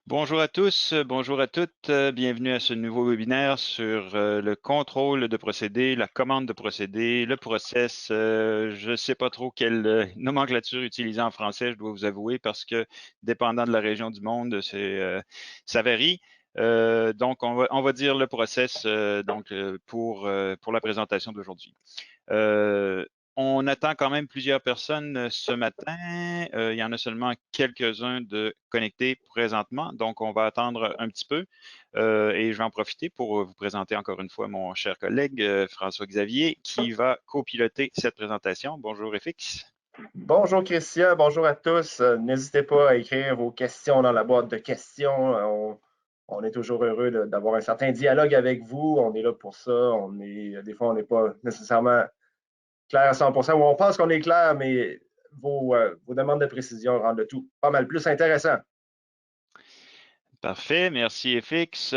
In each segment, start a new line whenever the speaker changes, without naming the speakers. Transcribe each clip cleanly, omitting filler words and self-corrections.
Bonjour à tous, bonjour à toutes, bienvenue à ce nouveau webinaire sur le contrôle de procédés, la commande de procédés, le process. Je ne sais pas trop quelle nomenclature utiliser en français, je dois vous avouer, parce que dépendant de la région du monde, ça varie. Donc, on va dire le process pour la présentation d'aujourd'hui. On attend quand même plusieurs personnes ce matin. Il y en a seulement quelques-uns de connectés présentement, donc on va attendre un petit peu. Et je vais en profiter pour vous présenter encore une fois mon cher collègue François-Xavier qui va copiloter cette présentation. Bonjour FX.
Bonjour Christian, bonjour à tous. N'hésitez pas à écrire vos questions dans la boîte de questions. On est toujours heureux d'avoir un certain dialogue avec vous. On est là pour ça. Des fois, on n'est pas nécessairement clair à 100%, ou on pense qu'on est clair, mais vos demandes de précision rendent le tout pas mal plus intéressant.
Parfait, merci FX.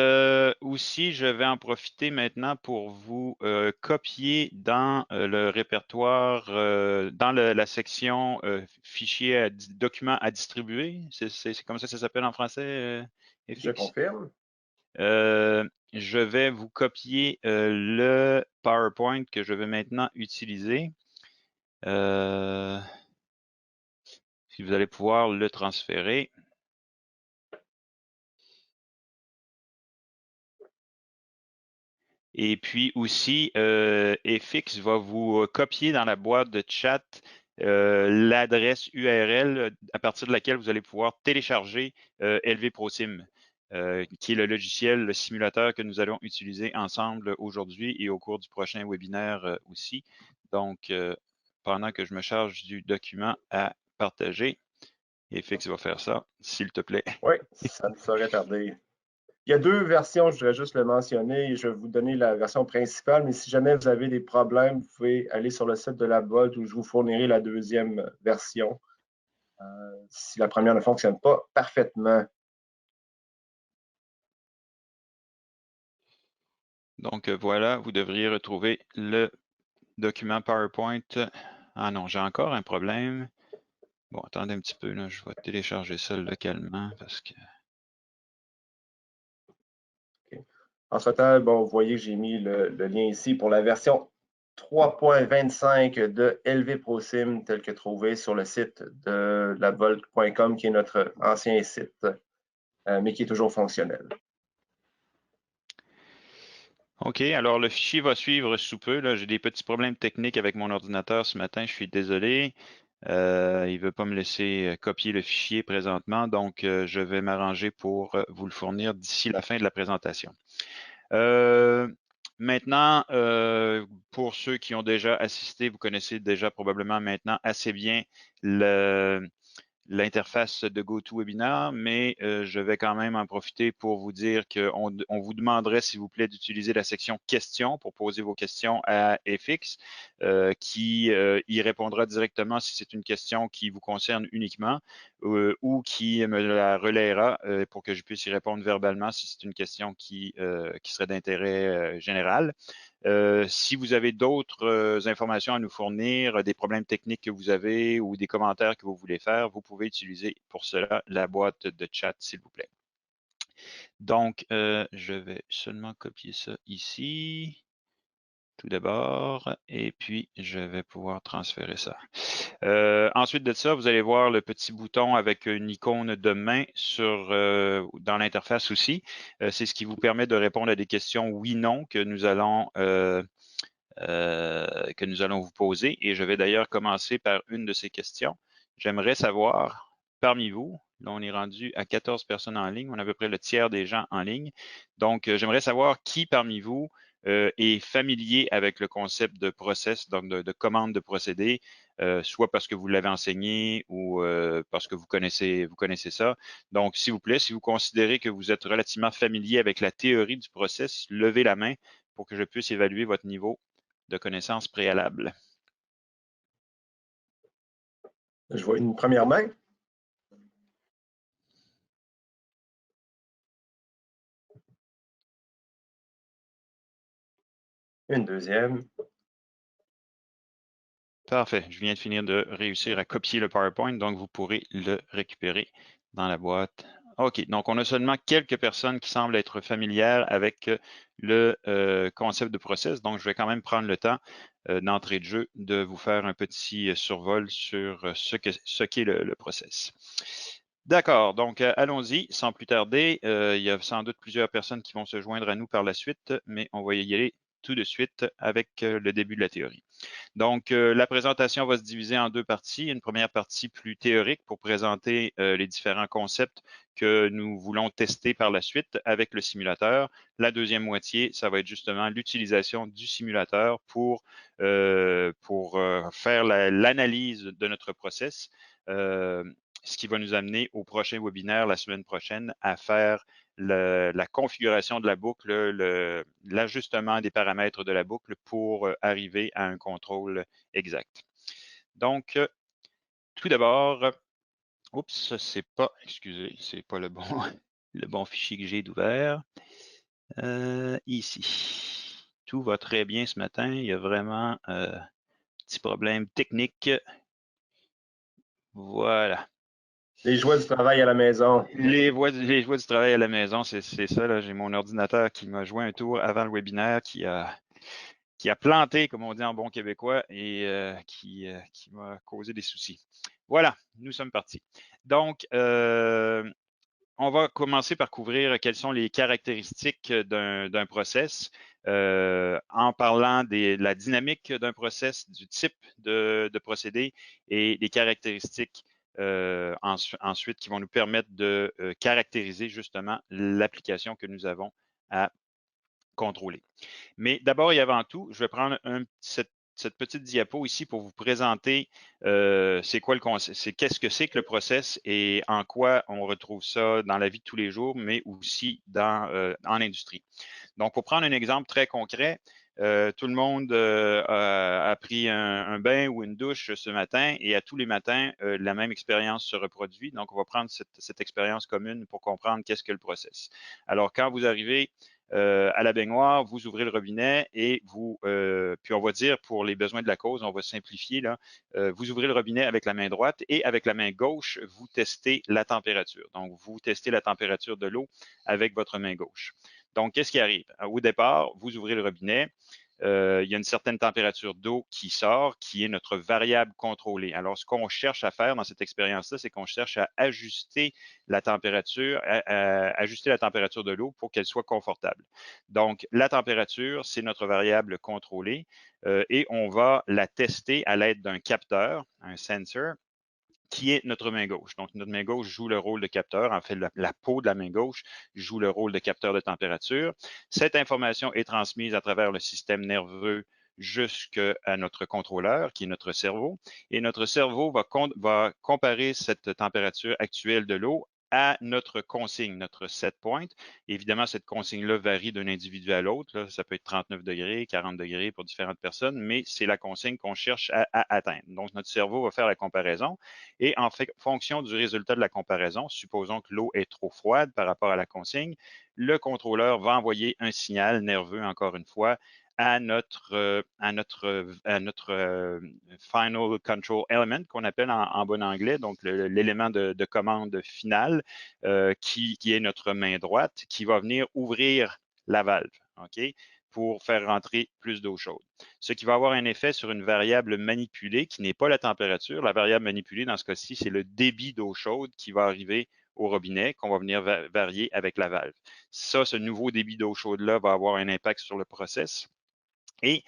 Aussi, je vais en profiter maintenant pour vous copier dans le répertoire, dans la section fichiers, documents à distribuer. C'est comme ça que ça s'appelle en français,
Je
FX?
confirme.
Je vais vous copier le PowerPoint que je vais maintenant utiliser. Si vous allez pouvoir le transférer. Et puis aussi, FX va vous copier dans la boîte de chat l'adresse URL à partir de laquelle vous allez pouvoir télécharger LV-ProSim, qui est le logiciel, le simulateur que nous allons utiliser ensemble aujourd'hui et au cours du prochain webinaire aussi. Donc, pendant que je me charge du document à partager, FX va faire ça, s'il te plaît.
Oui, ça ne saurait tarder. Il y a deux versions, je voudrais juste le mentionner. Je vais vous donner la version principale, mais si jamais vous avez des problèmes, vous pouvez aller sur le site de la boîte où je vous fournirai la deuxième version. Si la première ne fonctionne pas parfaitement.
Donc voilà, vous devriez retrouver le document PowerPoint. Ah non, j'ai encore un problème. Bon, attendez un petit peu, là, je vais télécharger ça localement parce que.
Okay. Entre-temps, bon, vous voyez que j'ai mis le lien ici pour la version 3.25 de LV-ProSim tel que trouvé sur le site de lavolt.com qui est notre ancien site, mais qui est toujours fonctionnel.
OK, alors le fichier va suivre sous peu. Là, j'ai des petits problèmes techniques avec mon ordinateur ce matin, je suis désolé. Il ne veut pas me laisser copier le fichier présentement, donc je vais m'arranger pour vous le fournir d'ici la fin de la présentation. Maintenant, pour ceux qui ont déjà assisté, vous connaissez déjà probablement maintenant assez bien l'interface de GoToWebinar, mais je vais quand même en profiter pour vous dire qu'on vous demanderait, s'il vous plaît, d'utiliser la section questions pour poser vos questions à FX, qui y répondra directement si c'est une question qui vous concerne uniquement ou qui me la relayera pour que je puisse y répondre verbalement si c'est une question qui serait d'intérêt général. Si vous avez d'autres informations à nous fournir, des problèmes techniques que vous avez ou des commentaires que vous voulez faire, vous pouvez utiliser pour cela la boîte de chat, s'il vous plaît. Donc, je vais seulement copier ça ici, tout d'abord, et puis je vais pouvoir transférer ça. Ensuite de ça, vous allez voir le petit bouton avec une icône de main dans l'interface aussi. C'est ce qui vous permet de répondre à des questions oui/non que nous allons vous poser. Et je vais d'ailleurs commencer par une de ces questions. J'aimerais savoir, parmi vous, là on est rendu à 14 personnes en ligne, on a à peu près le tiers des gens en ligne. Donc, j'aimerais savoir qui parmi vous est familier avec le concept de process, donc de commande de procédé, soit parce que vous l'avez enseigné ou parce que vous connaissez ça. Donc, s'il vous plaît, si vous considérez que vous êtes relativement familier avec la théorie du process, levez la main pour que je puisse évaluer votre niveau de connaissances préalables.
Je vois une première main. Une deuxième.
Parfait. Je viens de finir de réussir à copier le PowerPoint, donc vous pourrez le récupérer dans la boîte OK, donc on a seulement quelques personnes qui semblent être familières avec le concept de process. Donc, je vais quand même prendre le temps d'entrée de jeu de vous faire un petit survol sur ce qu'est le process. D'accord, donc allons-y, sans plus tarder. Il y a sans doute plusieurs personnes qui vont se joindre à nous par la suite, mais on va y aller tout de suite avec le début de la théorie. Donc, la présentation va se diviser en deux parties. Une première partie plus théorique pour présenter les différents concepts que nous voulons tester par la suite avec le simulateur. La deuxième moitié, ça va être justement l'utilisation du simulateur pour faire l'analyse de notre process, ce qui va nous amener au prochain webinaire la semaine prochaine à faire la configuration de la boucle, l'ajustement des paramètres de la boucle pour arriver à un contrôle exact. Donc, tout d'abord, oups, excusez, c'est pas le bon, le bon fichier que j'ai d'ouvert. Ici. Tout va très bien ce matin. Il y a vraiment un petit problème technique. Voilà.
Les joies du travail à la maison.
Les joies du travail à la maison, c'est ça. Là, j'ai mon ordinateur qui m'a joué un tour avant le webinaire, qui a planté, comme on dit en bon québécois, et qui m'a causé des soucis. Voilà, nous sommes partis. Donc, on va commencer par couvrir quelles sont les caractéristiques d'un process, en parlant de la dynamique d'un process, du type de procédé et des caractéristiques ensuite qui vont nous permettre de caractériser justement l'application que nous avons à contrôler. Mais d'abord et avant tout, je vais prendre cette petite diapo ici pour vous présenter c'est quoi le concept, qu'est-ce que c'est que le process et en quoi on retrouve ça dans la vie de tous les jours, mais aussi en industrie. Donc, pour prendre un exemple très concret, tout le monde a pris un bain ou une douche ce matin et à tous les matins, la même expérience se reproduit. Donc, on va prendre cette expérience commune pour comprendre qu'est-ce que le process. Alors, quand vous arrivez à la baignoire, vous ouvrez le robinet et puis on va dire pour les besoins de la cause, on va simplifier là, vous ouvrez le robinet avec la main droite et avec la main gauche, vous testez la température. Donc, vous testez la température de l'eau avec votre main gauche. Donc, qu'est-ce qui arrive? Au départ, vous ouvrez le robinet. Il y a une certaine température d'eau qui sort, qui est notre variable contrôlée. Alors, ce qu'on cherche à faire dans cette expérience-là, c'est qu'on cherche à ajuster la température, ajuster la température de l'eau pour qu'elle soit confortable. Donc, la température, c'est notre variable contrôlée et on va la tester à l'aide d'un capteur, un sensor, qui est notre main gauche. Donc, notre main gauche joue le rôle de capteur. En fait, la peau de la main gauche joue le rôle de capteur de température. Cette information est transmise à travers le système nerveux jusqu'à notre contrôleur, qui est notre cerveau. Et notre cerveau va comparer cette température actuelle de l'eau à notre consigne, notre set point. Évidemment, cette consigne-là varie d'un individu à l'autre. Ça peut être 39 degrés, 40 degrés pour différentes personnes, mais c'est la consigne qu'on cherche à atteindre. Donc, notre cerveau va faire la comparaison et en fonction du résultat de la comparaison, supposons que l'eau est trop froide par rapport à la consigne, le contrôleur va envoyer un signal nerveux, encore une fois, à notre final control element qu'on appelle en bon anglais, donc l'élément de commande final qui est notre main droite, qui va venir ouvrir la valve, OK, pour faire rentrer plus d'eau chaude. Ce qui va avoir un effet sur une variable manipulée qui n'est pas la température. La variable manipulée, dans ce cas-ci, c'est le débit d'eau chaude qui va arriver au robinet, qu'on va venir varier avec la valve. Ça, ce nouveau débit d'eau chaude-là va avoir un impact sur le process. Et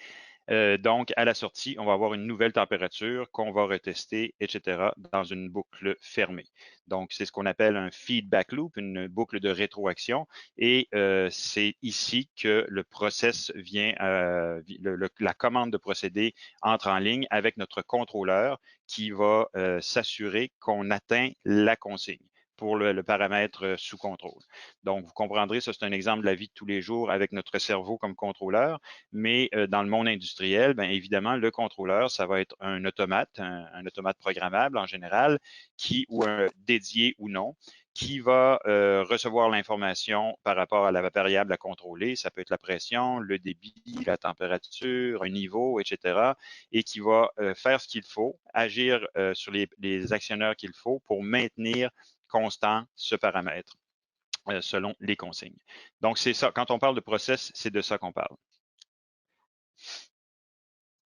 donc, à la sortie, on va avoir une nouvelle température qu'on va retester, etc., dans une boucle fermée. Donc, c'est ce qu'on appelle un feedback loop, une boucle de rétroaction. Et c'est ici que le process vient, la commande de procédé entre en ligne avec notre contrôleur qui va s'assurer qu'on atteint la consigne pour le paramètre sous contrôle. Donc, vous comprendrez, ça c'est un exemple de la vie de tous les jours avec notre cerveau comme contrôleur, mais dans le monde industriel, bien évidemment, le contrôleur, ça va être un automate, un automate programmable en général, ou un dédié ou non, qui va recevoir l'information par rapport à la variable à contrôler. Ça peut être la pression, le débit, la température, un niveau, etc. Et qui va faire ce qu'il faut, agir sur les actionneurs qu'il faut pour maintenir constant ce paramètre. selon les consignes. Donc, c'est ça. Quand on parle de process, c'est de ça qu'on parle.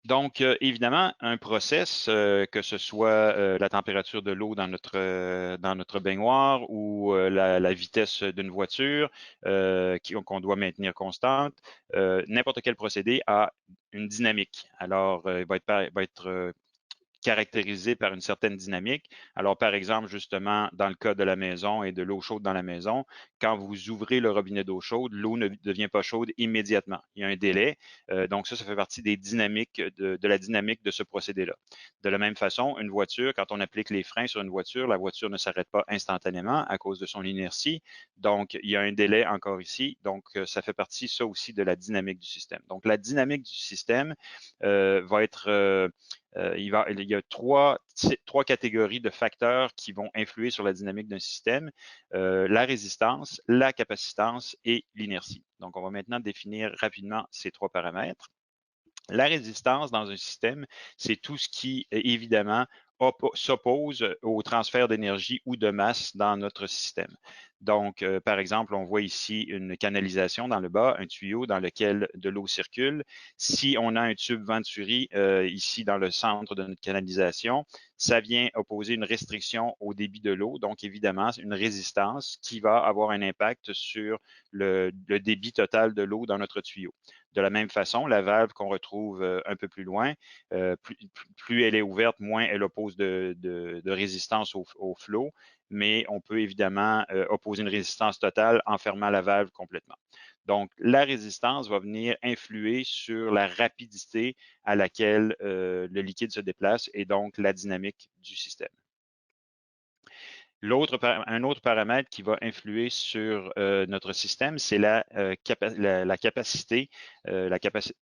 Donc, évidemment, un process, que ce soit la température de l'eau dans notre baignoire ou la vitesse d'une voiture qu'on doit maintenir constante, n'importe quel procédé a une dynamique. Alors, il va être caractérisé par une certaine dynamique. Alors, par exemple, justement, dans le cas de la maison et de l'eau chaude dans la maison, quand vous ouvrez le robinet d'eau chaude, l'eau ne devient pas chaude immédiatement. Il y a un délai. Donc, ça fait partie des dynamiques de la dynamique de ce procédé-là. De la même façon, une voiture, quand on applique les freins sur une voiture, la voiture ne s'arrête pas instantanément à cause de son inertie. Donc, il y a un délai encore ici. Donc, ça fait partie, ça aussi, de la dynamique du système. Donc, la dynamique du système va être il y a trois catégories de facteurs qui vont influer sur la dynamique d'un système, la résistance, la capacitance et l'inertie. Donc, on va maintenant définir rapidement ces trois paramètres. La résistance dans un système, c'est tout ce qui, évidemment, s'oppose au transfert d'énergie ou de masse dans notre système. Donc, par exemple, on voit ici une canalisation dans le bas, un tuyau dans lequel de l'eau circule. Si on a un tube Venturi ici dans le centre de notre canalisation, ça vient opposer une restriction au débit de l'eau, donc évidemment une résistance qui va avoir un impact sur le débit total de l'eau dans notre tuyau. De la même façon, la valve qu'on retrouve un peu plus loin, plus elle est ouverte, moins elle oppose de résistance au flot, mais on peut évidemment opposer une résistance totale en fermant la valve complètement. Donc, la résistance va venir influer sur la rapidité à laquelle le liquide se déplace et donc la dynamique du système. Un autre paramètre qui va influer sur notre système, c'est la capacité,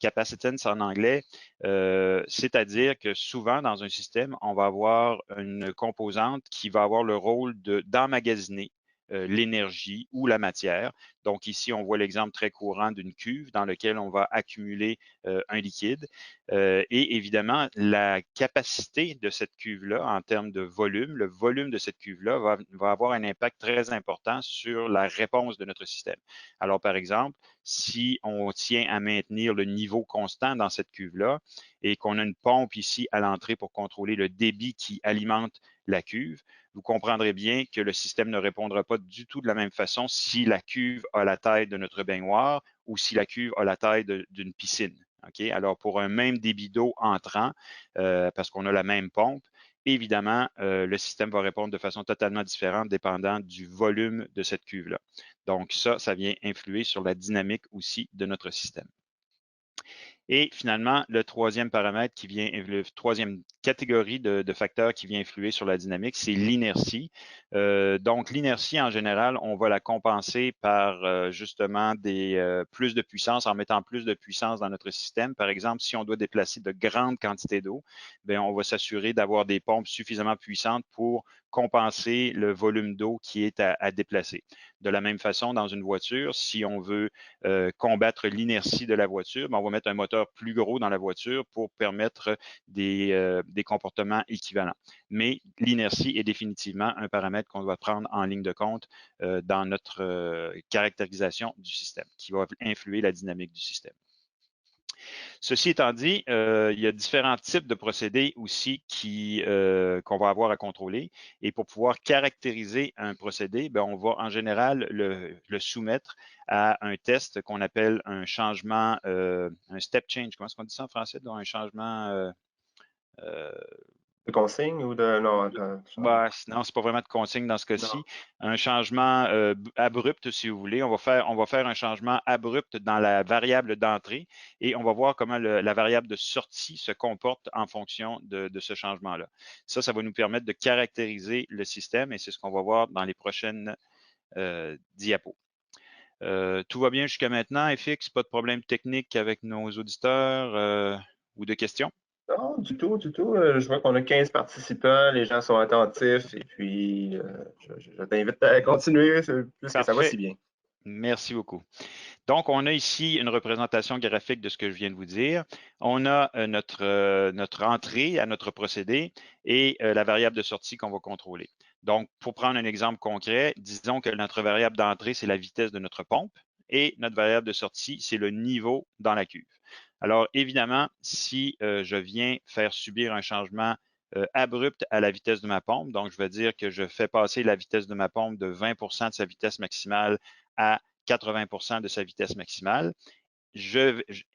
capacitance en anglais, c'est-à-dire que souvent dans un système, on va avoir une composante qui va avoir le rôle d'emmagasiner l'énergie ou la matière. Donc ici, on voit l'exemple très courant d'une cuve dans laquelle on va accumuler un liquide. Et évidemment, la capacité de cette cuve-là en termes de volume, le volume de cette cuve-là va avoir un impact très important sur la réponse de notre système. Alors, par exemple, si on tient à maintenir le niveau constant dans cette cuve-là et qu'on a une pompe ici à l'entrée pour contrôler le débit qui alimente la cuve, vous comprendrez bien que le système ne répondra pas du tout de la même façon si la cuve a la taille de notre baignoire ou si la cuve a la taille d'une piscine. Okay? Alors, pour un même débit d'eau entrant, parce qu'on a la même pompe, évidemment, le système va répondre de façon totalement différente dépendant du volume de cette cuve-là. Donc, ça vient influer sur la dynamique aussi de notre système. Et finalement, le troisième paramètre troisième catégorie de facteurs qui vient influer sur la dynamique, c'est l'inertie. Donc, l'inertie, en général, on va la compenser par justement plus de puissance, en mettant plus de puissance dans notre système. Par exemple, si on doit déplacer de grandes quantités d'eau, bien, on va s'assurer d'avoir des pompes suffisamment puissantes pour compenser le volume d'eau qui est à déplacer. De la même façon, dans une voiture, si on veut combattre l'inertie de la voiture, bien, on va mettre un moteur plus gros dans la voiture pour permettre des comportements équivalents. Mais l'inertie est définitivement un paramètre qu'on doit prendre en ligne de compte dans notre caractérisation du système, qui va influer la dynamique du système. Ceci étant dit, il y a différents types de procédés aussi qu'on va avoir à contrôler. Et pour pouvoir caractériser un procédé, bien, on va en général le soumettre à un test qu'on appelle un changement, un step change. Comment est-ce qu'on dit ça en français? Donc, un changement
de consigne ou de. Non,
bah, non, c'est pas vraiment de consigne dans ce cas-ci. Un changement abrupt, si vous voulez. On va faire un changement abrupt dans la variable d'entrée et on va voir comment la variable de sortie se comporte en fonction de ce changement-là. Ça va nous permettre de caractériser le système et c'est ce qu'on va voir dans les prochaines diapos. Tout va bien jusqu'à maintenant, FX? Pas de problème technique avec nos auditeurs ou de questions?
Non, du tout, du tout. Je vois qu'on a 15 participants, les gens sont attentifs et puis je t'invite à continuer puisque ça va
Parfait.
si bien.
Merci beaucoup. Donc, on a ici une représentation graphique de ce que je viens de vous dire. On a notre entrée à notre procédé et la variable de sortie qu'on va contrôler. Donc, pour prendre un exemple concret, disons que notre variable d'entrée, c'est la vitesse de notre pompe et notre variable de sortie, c'est le niveau dans la cuve. Alors, évidemment, si je viens faire subir un changement abrupt à la vitesse de ma pompe, donc je veux dire que je fais passer la vitesse de ma pompe de 20 de sa vitesse maximale à 80 de sa vitesse maximale,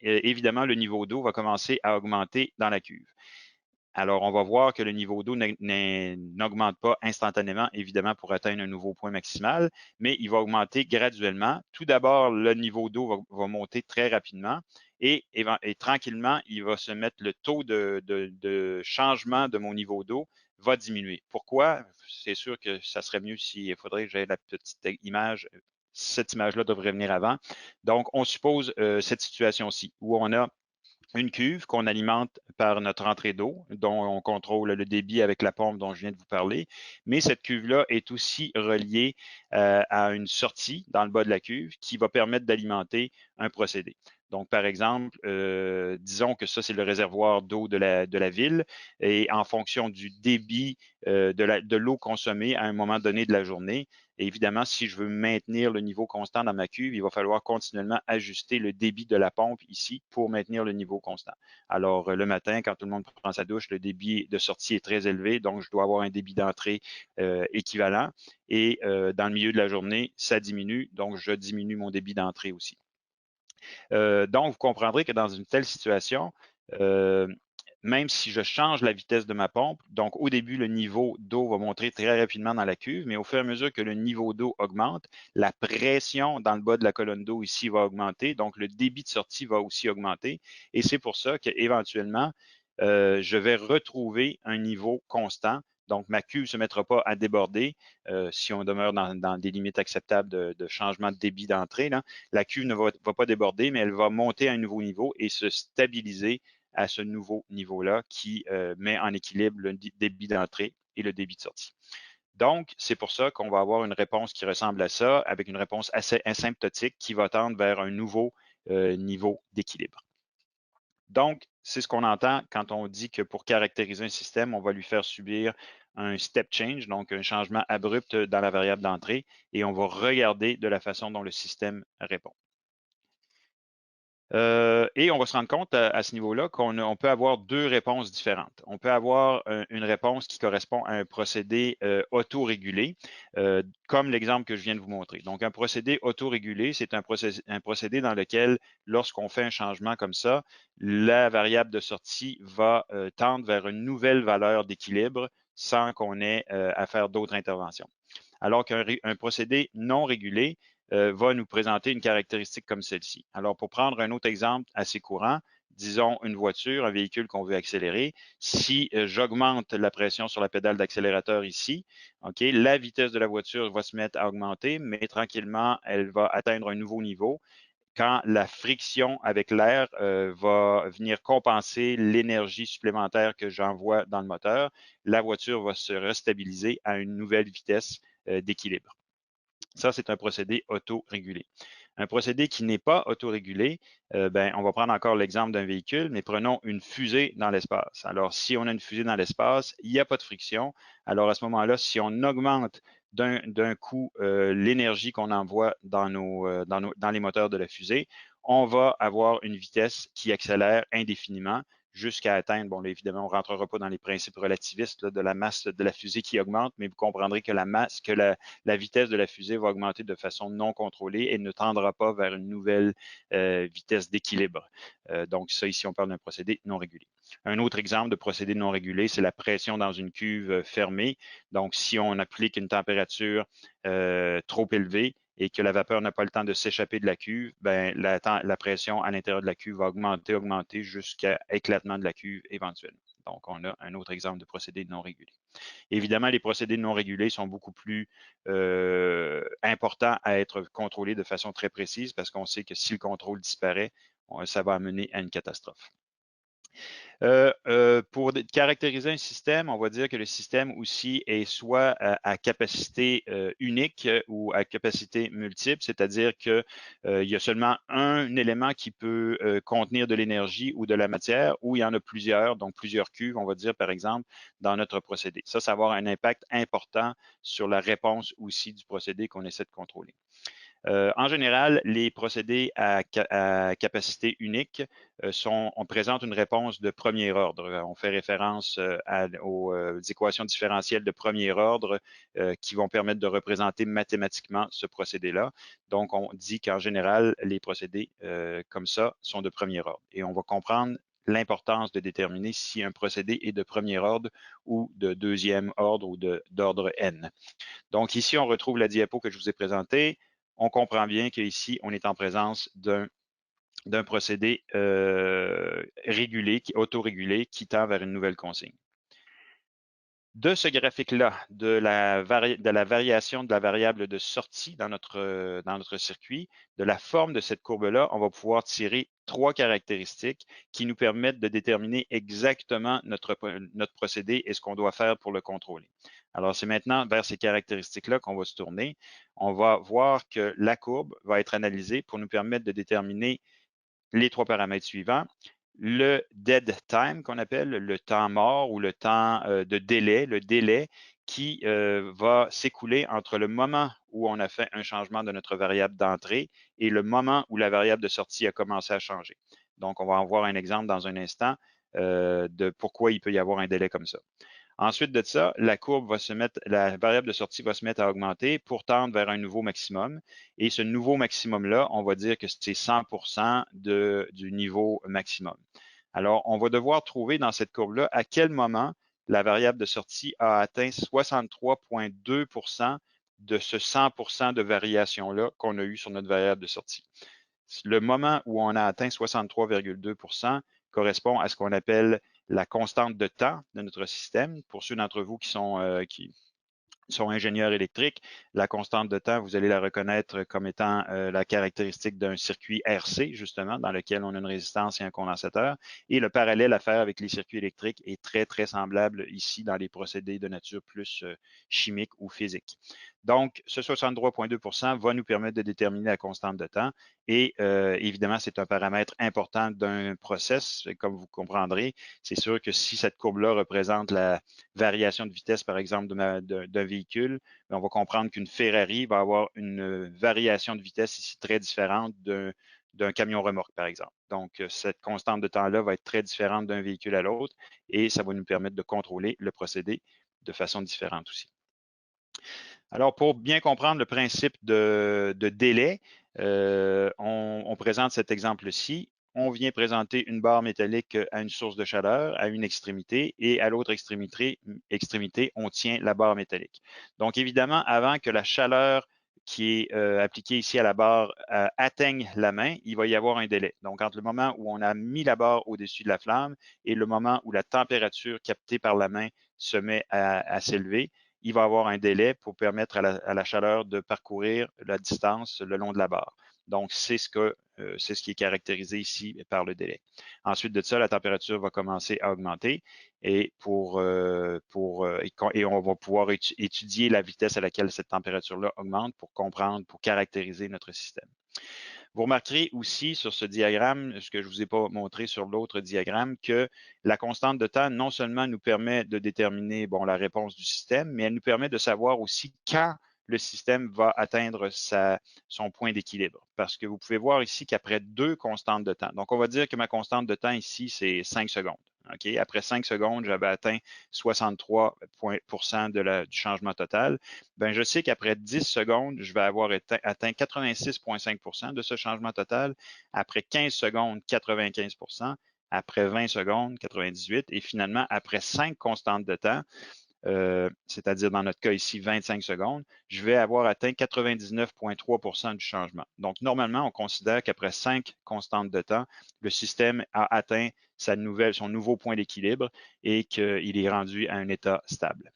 évidemment, le niveau d'eau va commencer à augmenter dans la cuve. Alors, on va voir que le niveau d'eau n'augmente pas instantanément, évidemment, pour atteindre un nouveau point maximal, mais il va augmenter graduellement. Tout d'abord, le niveau d'eau va monter très rapidement et tranquillement, il va se mettre le taux de changement de mon niveau d'eau va diminuer. Pourquoi? C'est sûr que ça serait mieux s'il faudrait que j'aie la petite image. Cette image-là devrait venir avant. Donc, on suppose cette situation-ci où on a une cuve qu'on alimente par notre entrée d'eau, dont on contrôle le débit avec la pompe dont je viens de vous parler. Mais cette cuve-là est aussi reliée à une sortie dans le bas de la cuve qui va permettre d'alimenter un procédé. Donc, par exemple, disons que ça, c'est le réservoir d'eau de la ville et en fonction du débit de l'eau consommée à un moment donné de la journée, et évidemment, si je veux maintenir le niveau constant dans ma cuve, il va falloir continuellement ajuster le débit de la pompe ici pour maintenir le niveau constant. Alors, le matin, quand tout le monde prend sa douche, le débit de sortie est très élevé, donc je dois avoir un débit d'entrée équivalent. Et dans le milieu de la journée, ça diminue, donc je diminue mon débit d'entrée aussi. Donc, vous comprendrez que dans une telle situation, même si je change la vitesse de ma pompe, donc au début, le niveau d'eau va monter très rapidement dans la cuve, mais au fur et à mesure que le niveau d'eau augmente, la pression dans le bas de la colonne d'eau ici va augmenter, donc le débit de sortie va aussi augmenter. Et c'est pour ça qu'éventuellement, je vais retrouver un niveau constant. Donc, ma cuve ne se mettra pas à déborder si on demeure dans des limites acceptables de changement de débit d'entrée. La cuve ne va pas déborder, mais elle va monter à un nouveau niveau et se stabiliser à ce nouveau niveau-là qui met en équilibre le débit d'entrée et le débit de sortie. Donc, c'est pour ça qu'on va avoir une réponse qui ressemble à ça, avec une réponse assez asymptotique qui va tendre vers un nouveau niveau d'équilibre. Donc, c'est ce qu'on entend quand on dit que pour caractériser un système, on va lui faire subir un step change, donc un changement abrupt dans la variable d'entrée, et on va regarder de la façon dont le système répond. Et on va se rendre compte à ce niveau-là qu'on peut avoir deux réponses différentes. On peut avoir une réponse qui correspond à un procédé autorégulé, comme l'exemple que je viens de vous montrer. Donc, un procédé autorégulé, c'est un procédé dans lequel, lorsqu'on fait un changement comme ça, la variable de sortie va tendre vers une nouvelle valeur d'équilibre sans qu'on ait à faire d'autres interventions. Alors qu'un procédé non régulé, va nous présenter une caractéristique comme celle-ci. Alors, pour prendre un autre exemple assez courant, disons une voiture, un véhicule qu'on veut accélérer, si j'augmente la pression sur la pédale d'accélérateur ici, okay, la vitesse de la voiture va se mettre à augmenter, mais tranquillement, elle va atteindre un nouveau niveau quand la friction avec l'air va venir compenser l'énergie supplémentaire que j'envoie dans le moteur, la voiture va se restabiliser à une nouvelle vitesse d'équilibre. Ça, c'est un procédé autorégulé. Un procédé qui n'est pas autorégulé, on va prendre encore l'exemple d'un véhicule, mais prenons une fusée dans l'espace. Alors, si on a une fusée dans l'espace, il n'y a pas de friction. Alors, à ce moment-là, si on augmente d'un coup l'énergie qu'on envoie dans les moteurs de la fusée, on va avoir une vitesse qui accélère indéfiniment jusqu'à atteindre, bon, là, évidemment, on ne rentrera pas dans les principes relativistes là, de la masse de la fusée qui augmente, mais vous comprendrez que la vitesse de la fusée va augmenter de façon non contrôlée et ne tendra pas vers une nouvelle vitesse d'équilibre. Donc, ça, ici, on parle d'un procédé non régulé. Un autre exemple de procédé non régulé, c'est la pression dans une cuve fermée. Donc, si on applique une température trop élevée, et que la vapeur n'a pas le temps de s'échapper de la cuve, la pression à l'intérieur de la cuve va augmenter jusqu'à éclatement de la cuve éventuellement. Donc, on a un autre exemple de procédé non régulé. Évidemment, les procédés non régulés sont beaucoup plus importants à être contrôlés de façon très précise parce qu'on sait que si le contrôle disparaît, ça va amener à une catastrophe. Pour caractériser un système, on va dire que le système aussi est soit à capacité unique ou à capacité multiple, c'est-à-dire qu'il y a seulement un élément qui peut contenir de l'énergie ou de la matière, ou il y en a plusieurs, donc plusieurs cuves, on va dire par exemple, dans notre procédé. Ça va avoir un impact important sur la réponse aussi du procédé qu'on essaie de contrôler. En général, les procédés à capacité unique on présente une réponse de premier ordre. On fait référence aux équations différentielles de premier ordre qui vont permettre de représenter mathématiquement ce procédé-là. Donc, on dit qu'en général, les procédés comme ça sont de premier ordre. Et on va comprendre l'importance de déterminer si un procédé est de premier ordre ou de deuxième ordre ou d'ordre n. Donc, ici, on retrouve la diapo que je vous ai présentée. On comprend bien qu'ici, on est en présence d'un procédé régulé, autorégulé, qui tend vers une nouvelle consigne. De ce graphique-là, de la variation de la variable de sortie dans notre circuit, de la forme de cette courbe-là, on va pouvoir tirer trois caractéristiques qui nous permettent de déterminer exactement notre procédé et ce qu'on doit faire pour le contrôler. Alors, c'est maintenant vers ces caractéristiques-là qu'on va se tourner. On va voir que la courbe va être analysée pour nous permettre de déterminer les trois paramètres suivants. Le dead time, qu'on appelle le temps mort ou le temps de délai, le délai qui va s'écouler entre le moment où on a fait un changement de notre variable d'entrée et le moment où la variable de sortie a commencé à changer. Donc, on va en voir un exemple dans un instant de pourquoi il peut y avoir un délai comme ça. Ensuite de ça, la variable de sortie va se mettre à augmenter pour tendre vers un nouveau maximum. Et ce nouveau maximum-là, on va dire que c'est 100% du niveau maximum. Alors, on va devoir trouver dans cette courbe-là à quel moment la variable de sortie a atteint 63,2% de ce 100% de variation-là qu'on a eu sur notre variable de sortie. Le moment où on a atteint 63,2% correspond à ce qu'on appelle la constante de temps de notre système. Pour ceux d'entre vous qui sont ingénieurs électriques, la constante de temps, vous allez la reconnaître comme étant la caractéristique d'un circuit RC, justement, dans lequel on a une résistance et un condensateur. Et le parallèle à faire avec les circuits électriques est très, très semblable ici dans les procédés de nature plus chimique ou physique. Donc, ce 63,2% va nous permettre de déterminer la constante de temps. Et évidemment, c'est un paramètre important d'un process, comme vous comprendrez. C'est sûr que si cette courbe-là représente la variation de vitesse, par exemple, d'un véhicule, on va comprendre qu'une Ferrari va avoir une variation de vitesse ici très différente d'un camion remorque, par exemple. Donc, cette constante de temps-là va être très différente d'un véhicule à l'autre et ça va nous permettre de contrôler le procédé de façon différente aussi. Alors, pour bien comprendre le principe de délai, on présente cet exemple-ci. On vient présenter une barre métallique à une source de chaleur à une extrémité et à l'autre extrémité, on tient la barre métallique. Donc, évidemment, avant que la chaleur qui est appliquée ici à la barre atteigne la main, il va y avoir un délai. Donc, entre le moment où on a mis la barre au-dessus de la flamme et le moment où la température captée par la main se met à s'élever, il va y avoir un délai pour permettre à la chaleur de parcourir la distance le long de la barre. Donc, c'est ce qui est caractérisé ici par le délai. Ensuite de ça, la température va commencer à augmenter et on va pouvoir étudier la vitesse à laquelle cette température-là augmente pour comprendre, pour caractériser notre système. Vous remarquerez aussi sur ce diagramme, ce que je ne vous ai pas montré sur l'autre diagramme, que la constante de temps non seulement nous permet de déterminer la réponse du système, mais elle nous permet de savoir aussi quand le système va atteindre son point d'équilibre. Parce que vous pouvez voir ici qu'après 2 constantes de temps, donc on va dire que ma constante de temps ici, c'est 5 secondes. Okay? Après 5 secondes, j'avais atteint 63% du changement total. Ben, je sais qu'après 10 secondes, je vais avoir atteint 86,5% de ce changement total. Après 15 secondes, 95%. Après 20 secondes, 98%. Et finalement, après 5 constantes de temps, c'est-à-dire dans notre cas ici 25 secondes, je vais avoir atteint 99,3% du changement. Donc, normalement, on considère qu'après 5 constantes de temps, le système a atteint son nouveau point d'équilibre et qu'il est rendu à un état stable.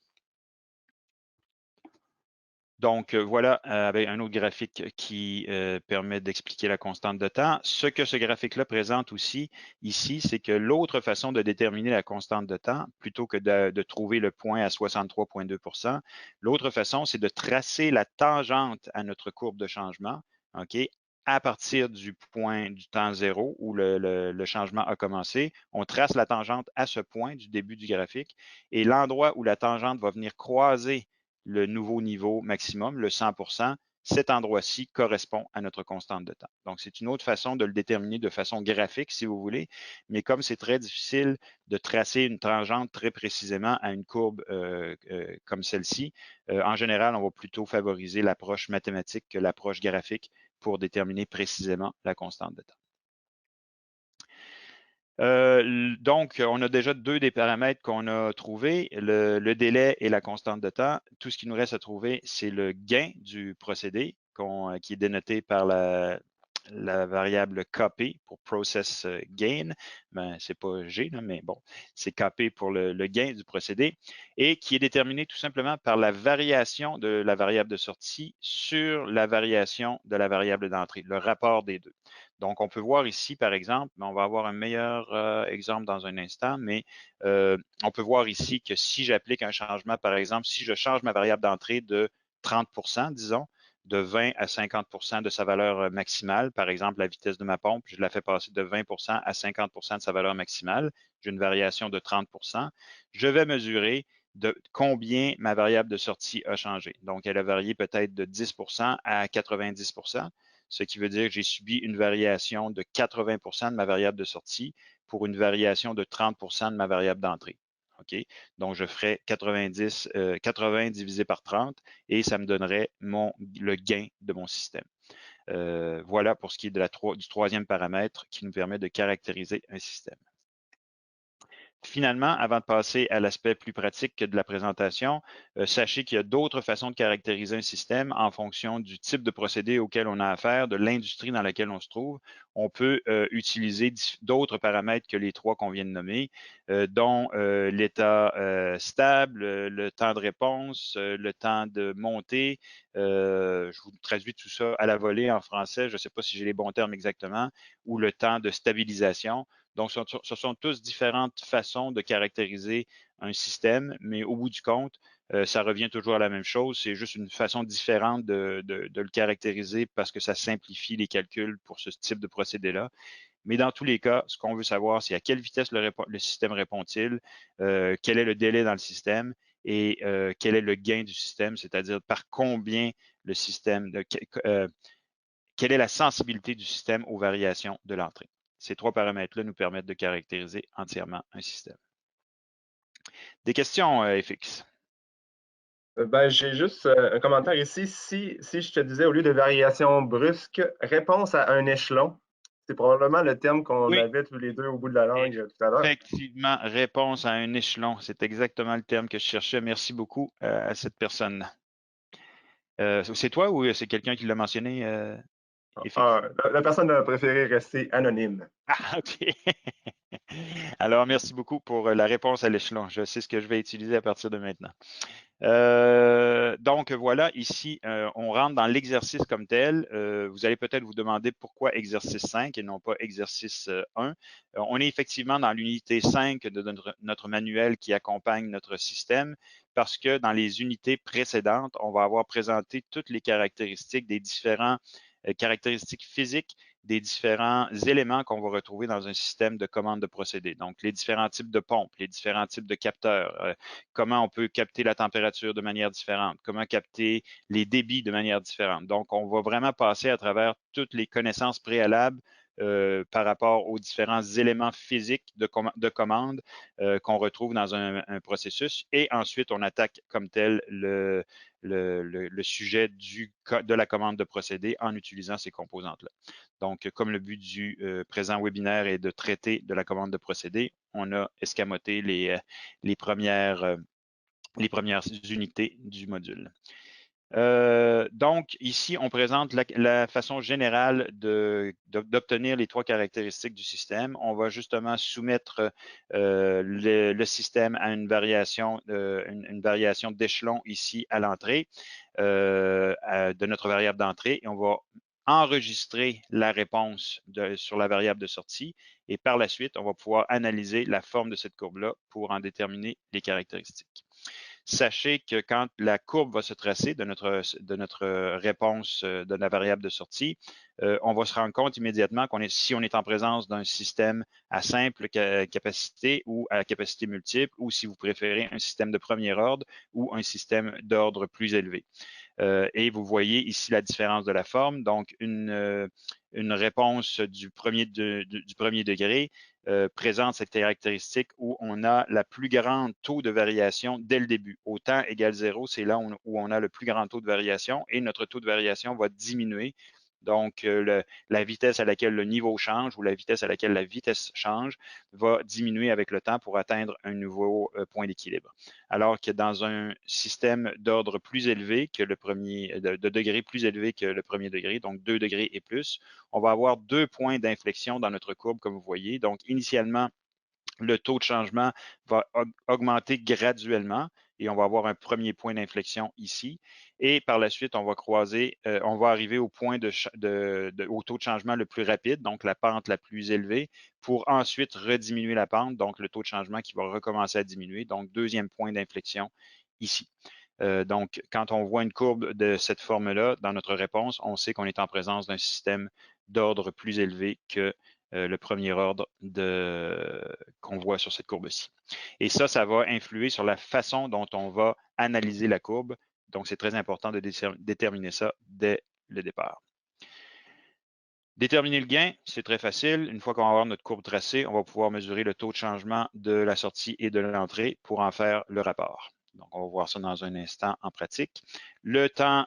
Donc, voilà avec un autre graphique qui permet d'expliquer la constante de temps. Ce que ce graphique-là présente aussi ici, c'est que l'autre façon de déterminer la constante de temps, plutôt que de trouver le point à 63,2 %, l'autre façon, c'est de tracer la tangente à notre courbe de changement, OK, à partir du point du temps zéro où le changement a commencé. On trace la tangente à ce point du début du graphique et l'endroit où la tangente va venir croiser le nouveau niveau maximum, le 100 %, cet endroit-ci correspond à notre constante de temps. Donc, c'est une autre façon de le déterminer de façon graphique, si vous voulez, mais comme c'est très difficile de tracer une tangente très précisément à une courbe comme celle-ci, en général, on va plutôt favoriser l'approche mathématique que l'approche graphique pour déterminer précisément la constante de temps. Donc, on a déjà deux des paramètres qu'on a trouvés, le délai et la constante de temps. Tout ce qui nous reste à trouver, c'est le gain du procédé qui est dénoté par la variable KP pour Process Gain. Ben, c'est pas G, là, mais bon, c'est KP pour le gain du procédé et qui est déterminé tout simplement par la variation de la variable de sortie sur la variation de la variable d'entrée, le rapport des deux. Donc, on peut voir ici, par exemple, on va avoir un meilleur exemple dans un instant, mais on peut voir ici que si j'applique un changement, par exemple, si je change ma variable d'entrée de 30 %, disons, de 20 à 50 % de sa valeur maximale, par exemple, la vitesse de ma pompe, je la fais passer de 20 % à 50 % de sa valeur maximale, j'ai une variation de 30 %, je vais mesurer de combien ma variable de sortie a changé. Donc, elle a varié peut-être de 10 % à 90 %, ce qui veut dire que j'ai subi une variation de 80 % de ma variable de sortie pour une variation de 30 % de ma variable d'entrée. OK? Donc, je ferai 80 divisé par 30 et ça me donnerait le gain de mon système. Voilà pour ce qui est du troisième paramètre qui nous permet de caractériser un système. Finalement, avant de passer à l'aspect plus pratique de la présentation, sachez qu'il y a d'autres façons de caractériser un système en fonction du type de procédé auquel on a affaire, de l'industrie dans laquelle on se trouve. On peut utiliser d'autres paramètres que les trois qu'on vient de nommer, dont l'état stable, le temps de réponse, le temps de montée. Je vous traduis tout ça à la volée en français, je ne sais pas si j'ai les bons termes exactement, ou le temps de stabilisation. Donc, ce sont tous différentes façons de caractériser un système, mais au bout du compte, ça revient toujours à la même chose. C'est juste une façon différente de le caractériser parce que ça simplifie les calculs pour ce type de procédé-là. Mais dans tous les cas, ce qu'on veut savoir, c'est à quelle vitesse le système répond-il, quel est le délai dans le système et quel est le gain du système, c'est-à-dire par combien le système, quelle est la sensibilité du système aux variations de l'entrée. Ces trois paramètres-là nous permettent de caractériser entièrement un système. Des questions, FX?
Ben, j'ai juste un commentaire ici. Si je te disais, au lieu de variation brusque, réponse à un échelon, c'est probablement le terme qu'on
Oui,
avait tous les deux au bout de la langue tout à l'heure.
effectivement, réponse à un échelon. C'est exactement le terme que je cherchais. Merci beaucoup à cette personne. C'est toi ou c'est quelqu'un qui l'a mentionné, FX?
La personne a préféré rester anonyme.
Ah, OK. Alors, merci beaucoup pour la réponse à l'échelon. Je sais ce que je vais utiliser à partir de maintenant. Donc voilà, ici, on rentre dans l'exercice comme tel. Vous allez peut-être vous demander pourquoi exercice 5 et non pas exercice 1. On est effectivement dans l'unité 5 de notre manuel qui accompagne notre système parce que dans les unités précédentes, on va avoir présenté toutes les caractéristiques des différents caractéristiques physiques des différents éléments qu'on va retrouver dans un système de commande de procédés. Donc, les différents types de pompes, les différents types de capteurs, comment on peut capter la température de manière différente, comment capter les débits de manière différente. Donc, on va vraiment passer à travers toutes les connaissances préalables par rapport aux différents éléments physiques de commande qu'on retrouve dans un processus. Et ensuite, on attaque comme tel le sujet de la commande de procédé en utilisant ces composantes-là. Donc, comme le but du présent webinaire est de traiter de la commande de procédé, on a escamoté les premières unités du module. Donc, ici, on présente la façon générale d'obtenir les trois caractéristiques du système. On va justement soumettre le système à une variation d'échelon ici à l'entrée de notre variable d'entrée et on va enregistrer la réponse sur la variable de sortie et par la suite, on va pouvoir analyser la forme de cette courbe-là pour en déterminer les caractéristiques. Sachez que quand la courbe va se tracer de notre réponse de la variable de sortie, on va se rendre compte immédiatement si on est en présence d'un système à simple capacité ou à capacité multiple, ou si vous préférez un système de premier ordre ou un système d'ordre plus élevé. Et vous voyez ici la différence de la forme. Donc, une réponse du premier degré présente cette caractéristique où on a la plus grande taux de variation dès le début. Au temps égale 0, c'est là où on a le plus grand taux de variation et notre taux de variation va diminuer. Donc, la vitesse à laquelle le niveau change ou la vitesse à laquelle la vitesse change va diminuer avec le temps pour atteindre un nouveau point d'équilibre. Alors que dans un système d'ordre plus élevé que le premier, de degré plus élevé que le premier degré, donc 2 degrés et plus, on va avoir 2 points d'inflexion dans notre courbe, comme vous voyez. Donc, initialement, le taux de changement va augmenter graduellement et on va avoir un premier point d'inflexion ici. Et par la suite, on va on va arriver au point au taux de changement le plus rapide, donc la pente la plus élevée, pour ensuite rediminuer la pente, donc le taux de changement qui va recommencer à diminuer. Donc, deuxième point d'inflexion ici. Donc, quand on voit une courbe de cette forme-là dans notre réponse, on sait qu'on est en présence d'un système d'ordre plus élevé que le premier ordre qu'on voit sur cette courbe-ci. Et ça va influer sur la façon dont on va analyser la courbe. Donc, c'est très important de déterminer ça dès le départ. Déterminer le gain, c'est très facile. Une fois qu'on va avoir notre courbe tracée, on va pouvoir mesurer le taux de changement de la sortie et de l'entrée pour en faire le rapport. Donc, on va voir ça dans un instant en pratique. Le temps,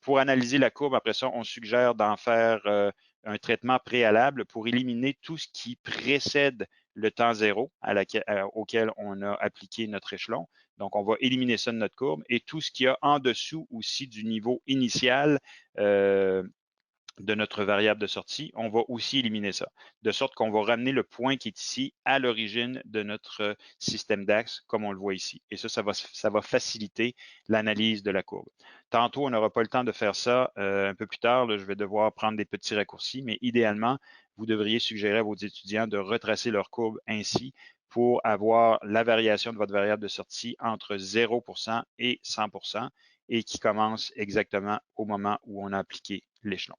pour analyser la courbe, après ça, on suggère d'en faire un traitement préalable pour éliminer tout ce qui précède le temps zéro auquel on a appliqué notre échelon. Donc, on va éliminer ça de notre courbe et tout ce qu'il y a en dessous aussi du niveau initial de notre variable de sortie, on va aussi éliminer ça, de sorte qu'on va ramener le point qui est ici à l'origine de notre système d'axe, comme on le voit ici. Et ça va faciliter l'analyse de la courbe. Tantôt, on n'aura pas le temps de faire ça. Un peu plus tard, là, je vais devoir prendre des petits raccourcis, mais idéalement, vous devriez suggérer à vos étudiants de retracer leur courbe ainsi pour avoir la variation de votre variable de sortie entre 0% et 100% et qui commence exactement au moment où on a appliqué l'échelon.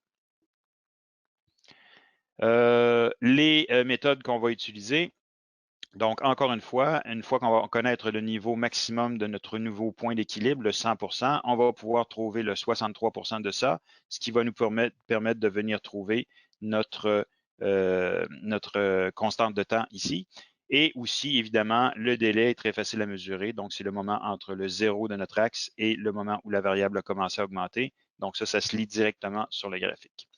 Les méthodes qu'on va utiliser. Donc, encore une fois qu'on va connaître le niveau maximum de notre nouveau point d'équilibre, le 100%, on va pouvoir trouver le 63% de ça, ce qui va nous permettre de venir trouver notre constante de temps ici. Et aussi, évidemment, le délai est très facile à mesurer. Donc, c'est le moment entre le 0 de notre axe et le moment où la variable a commencé à augmenter. Donc, ça se lit directement sur le graphique.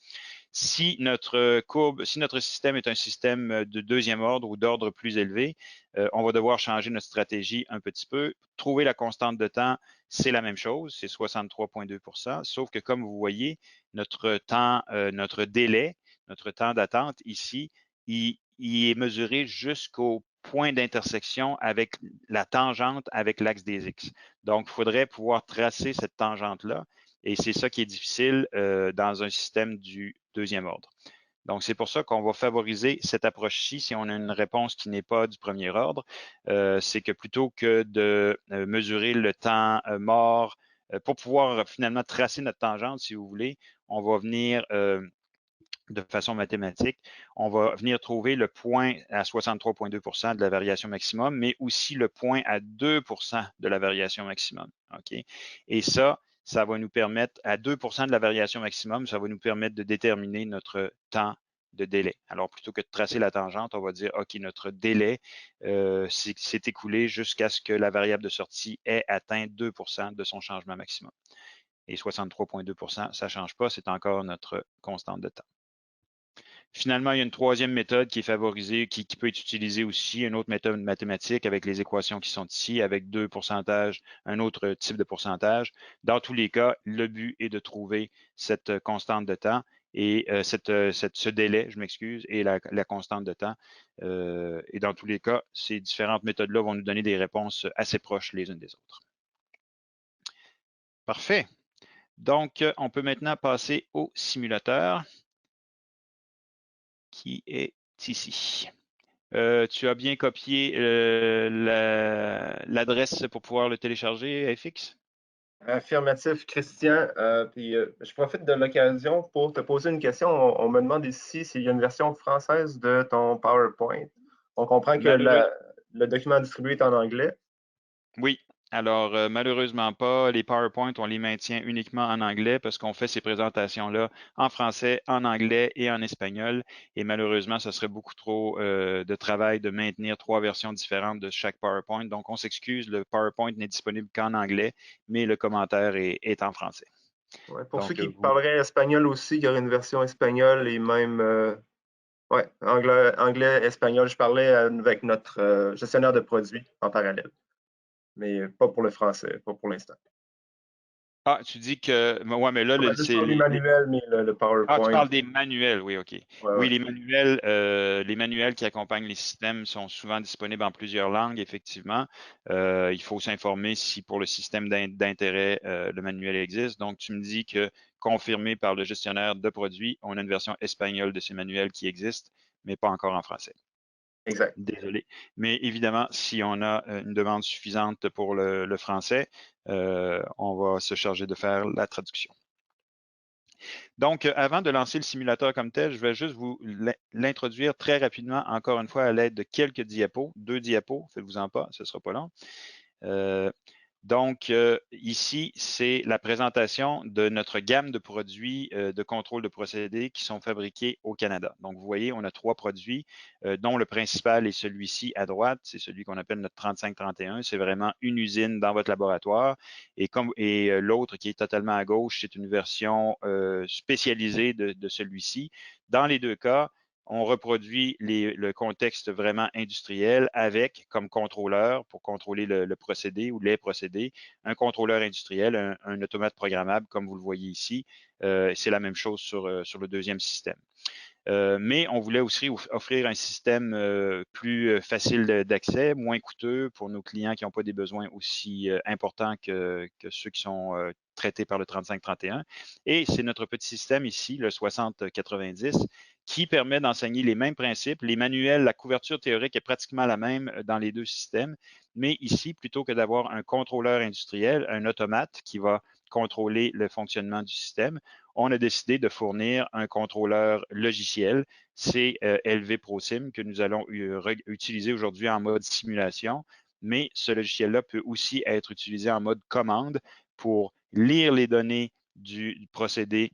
Si notre système est un système de deuxième ordre ou d'ordre plus élevé, on va devoir changer notre stratégie un petit peu. Trouver la constante de temps, c'est la même chose, c'est 63,2%, sauf que comme vous voyez, notre délai, notre temps d'attente ici, il est mesuré jusqu'au point d'intersection avec la tangente avec l'axe des X. Donc, il faudrait pouvoir tracer cette tangente-là. Et c'est ça qui est difficile dans un système du deuxième ordre. Donc, c'est pour ça qu'on va favoriser cette approche-ci si on a une réponse qui n'est pas du premier ordre. C'est que plutôt que de mesurer le temps mort pour pouvoir finalement tracer notre tangente, si vous voulez, on va venir de façon mathématique, on va venir trouver le point à 63,2% de la variation maximum, mais aussi le point à 2% de la variation maximum. OK? Et ça va nous permettre, à 2% de la variation maximum, ça va nous permettre de déterminer notre temps de délai. Alors, plutôt que de tracer la tangente, on va dire, OK, notre délai s'est écoulé jusqu'à ce que la variable de sortie ait atteint 2% de son changement maximum. Et 63,2%, ça ne change pas, c'est encore notre constante de temps. Finalement, il y a une troisième méthode qui est favorisée, qui peut être utilisée aussi, une autre méthode mathématique avec les équations qui sont ici, avec deux pourcentages, un autre type de pourcentage. Dans tous les cas, le but est de trouver cette constante de temps et ce délai, je m'excuse, et la constante de temps. Et dans tous les cas, ces différentes méthodes-là vont nous donner des réponses assez proches les unes des autres. Parfait. Donc, on peut maintenant passer au simulateur qui est ici. Tu as bien copié l'adresse pour pouvoir le télécharger, FX?
Affirmatif, Christian. Je profite de l'occasion pour te poser une question. On me demande ici s'il y a une version française de ton PowerPoint. On comprend que
Malheureux.
le document distribué est en anglais.
Oui. Alors, malheureusement pas. Les PowerPoint, on les maintient uniquement en anglais parce qu'on fait ces présentations-là en français, en anglais et en espagnol. Et malheureusement, ce serait beaucoup trop de travail de maintenir trois versions différentes de chaque PowerPoint. Donc, on s'excuse, le PowerPoint n'est disponible qu'en anglais, mais le commentaire est en français.
Ouais, pour ceux
Donc,
qui parleraient espagnol aussi, il y aurait une version espagnole et même anglais, espagnol. Je parlais avec notre gestionnaire de produits en parallèle, mais pas pour le français, pas pour l'instant.
Ah, tu dis que. Ouais, mais là,
Ouais, là, je
c'est
parle des manuels, mais le
Ah, tu
PowerPoint.
parles des manuels, oui, OK.
Ouais,
Oui,
ouais.
les manuels qui accompagnent les systèmes sont souvent disponibles en plusieurs langues, effectivement. Il faut s'informer si pour le système d'intérêt, le manuel existe. Donc, tu me dis que confirmé par le gestionnaire de produits, on a une version espagnole de ces manuels qui existe, mais pas encore en français.
Exact.
Désolé. Mais évidemment, si on a une demande suffisante pour le français, on va se charger de faire la traduction. Donc, avant de lancer le simulateur comme tel, je vais juste vous l'introduire très rapidement, encore une fois, à l'aide de quelques diapos, 2 diapos, faites-vous-en pas, ce ne sera pas long. Donc, ici, c'est la présentation de notre gamme de produits de contrôle de procédés qui sont fabriqués au Canada. Donc, vous voyez, on a 3 produits, dont le principal est celui-ci à droite, c'est celui qu'on appelle notre 3531. C'est vraiment une usine dans votre laboratoire. Et l'autre qui est totalement à gauche, c'est une version spécialisée de celui-ci. Dans les deux cas, on reproduit le contexte vraiment industriel avec comme contrôleur pour contrôler le procédé ou les procédés, un contrôleur industriel, un automate programmable comme vous le voyez ici. C'est la même chose sur le deuxième système. Mais on voulait aussi offrir un système plus facile d'accès, moins coûteux pour nos clients qui n'ont pas des besoins aussi importants que ceux qui sont traités par le 3531. Et c'est notre petit système ici, le 6090, qui permet d'enseigner les mêmes principes. Les manuels, la couverture théorique est pratiquement la même dans les deux systèmes. Mais ici, plutôt que d'avoir un contrôleur industriel, un automate qui va contrôler le fonctionnement du système, on a décidé de fournir un contrôleur logiciel. C'est LV ProSim que nous allons utiliser aujourd'hui en mode simulation. Mais ce logiciel-là peut aussi être utilisé en mode commande pour lire les données du procédé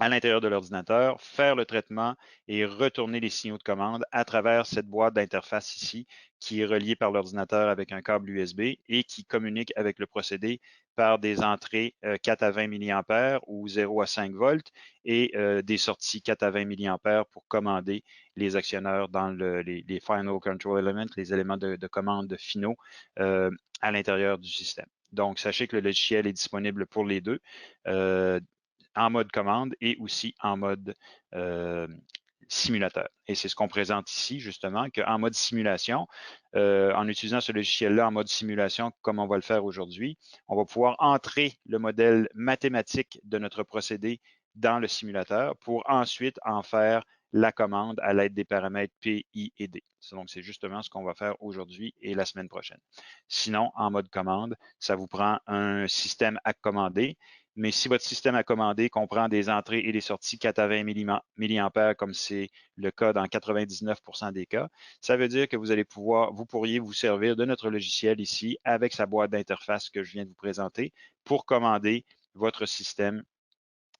à l'intérieur de l'ordinateur, faire le traitement et retourner les signaux de commande à travers cette boîte d'interface ici qui est reliée par l'ordinateur avec un câble USB et qui communique avec le procédé par des entrées 4 à 20 mA ou 0 à 5 volts et des sorties 4 à 20 mA pour commander les actionneurs dans les Final Control Elements, les éléments de commande finaux à l'intérieur du système. Donc, sachez que le logiciel est disponible pour les deux. En mode commande et aussi en mode simulateur. Et c'est ce qu'on présente ici, justement, qu'en mode simulation, en utilisant ce logiciel-là en mode simulation, comme on va le faire aujourd'hui, on va pouvoir entrer le modèle mathématique de notre procédé dans le simulateur pour ensuite en faire la commande à l'aide des paramètres P, I et D. Donc, c'est justement ce qu'on va faire aujourd'hui et la semaine prochaine. Sinon, en mode commande, ça vous prend un système à commander. Mais si votre système à commander comprend des entrées et des sorties 4 à 20 mA, comme c'est le cas dans 99% des cas, ça veut dire que vous pourriez vous servir de notre logiciel ici avec sa boîte d'interface que je viens de vous présenter pour commander votre système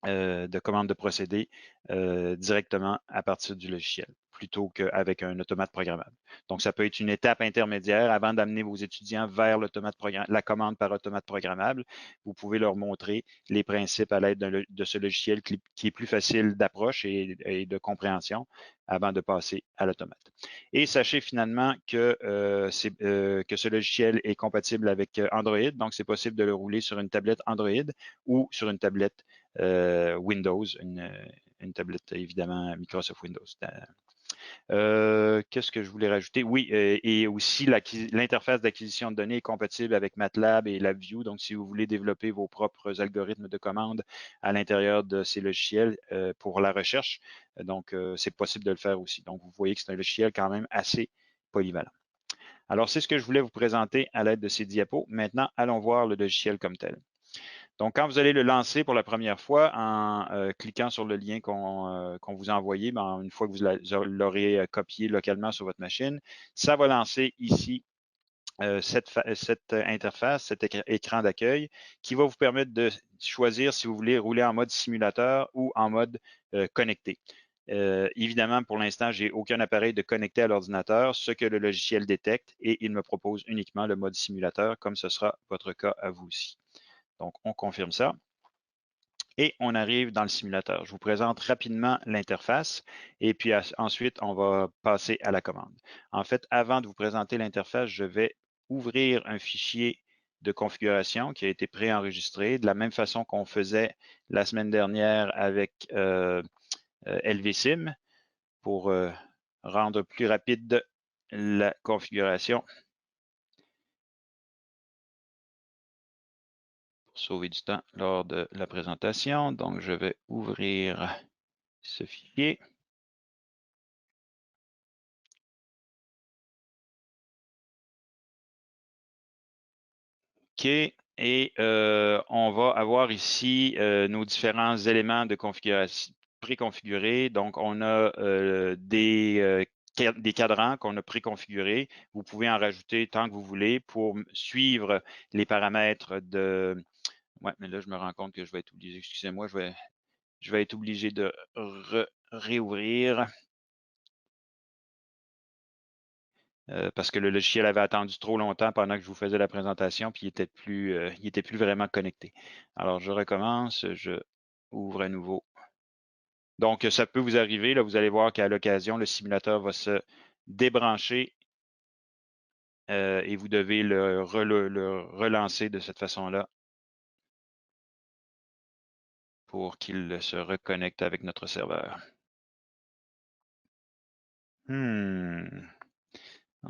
de commande de procédé directement à partir du logiciel. plutôt qu'avec un automate programmable. Donc, ça peut être une étape intermédiaire avant d'amener vos étudiants vers la commande par automate programmable. Vous pouvez leur montrer les principes à l'aide de ce logiciel qui est plus facile d'approche et de compréhension avant de passer à l'automate. Et sachez finalement que ce logiciel est compatible avec Android, donc c'est possible de le rouler sur une tablette Android ou sur une tablette Windows, une tablette évidemment Microsoft Windows. Qu'est-ce que je voulais rajouter? Oui, et aussi l'interface d'acquisition de données est compatible avec MATLAB et LabVIEW. Donc, si vous voulez développer vos propres algorithmes de commande à l'intérieur de ces logiciels pour la recherche, donc c'est possible de le faire aussi. Donc, vous voyez que c'est un logiciel quand même assez polyvalent. Alors, c'est ce que je voulais vous présenter à l'aide de ces diapos. Maintenant, allons voir le logiciel comme tel. Donc, quand vous allez le lancer pour la première fois en cliquant sur le lien qu'on vous a envoyé, une fois que vous l'aurez copié localement sur votre machine, ça va lancer ici cette interface, cet écran d'accueil qui va vous permettre de choisir si vous voulez rouler en mode simulateur ou en mode connecté. Évidemment, pour l'instant, je n'ai aucun appareil de connecté à l'ordinateur, ce que le logiciel détecte, et il me propose uniquement le mode simulateur, comme ce sera votre cas à vous aussi. Donc, on confirme ça. Et on arrive dans le simulateur. Je vous présente rapidement l'interface et puis ensuite, on va passer à la commande. En fait, avant de vous présenter l'interface, je vais ouvrir un fichier de configuration qui a été préenregistré de la même façon qu'on faisait la semaine dernière avec LVSIM pour rendre plus rapide la configuration. Sauver du temps lors de la présentation. Donc, je vais ouvrir ce fichier. OK. Et on va avoir ici nos différents éléments de configuration préconfigurés. Donc, on a des cadrans qu'on a préconfigurés. Vous pouvez en rajouter tant que vous voulez pour suivre les paramètres de... Ouais, mais là, je me rends compte que je vais être obligé, excusez-moi, je vais être obligé de réouvrir parce que le logiciel avait attendu trop longtemps pendant que je vous faisais la présentation, puis il était plus vraiment connecté. Alors, je recommence, je ouvre à nouveau. Donc, ça peut vous arriver, là, vous allez voir qu'à l'occasion, le simulateur va se débrancher et vous devez le relancer de cette façon-là pour qu'il se reconnecte avec notre serveur.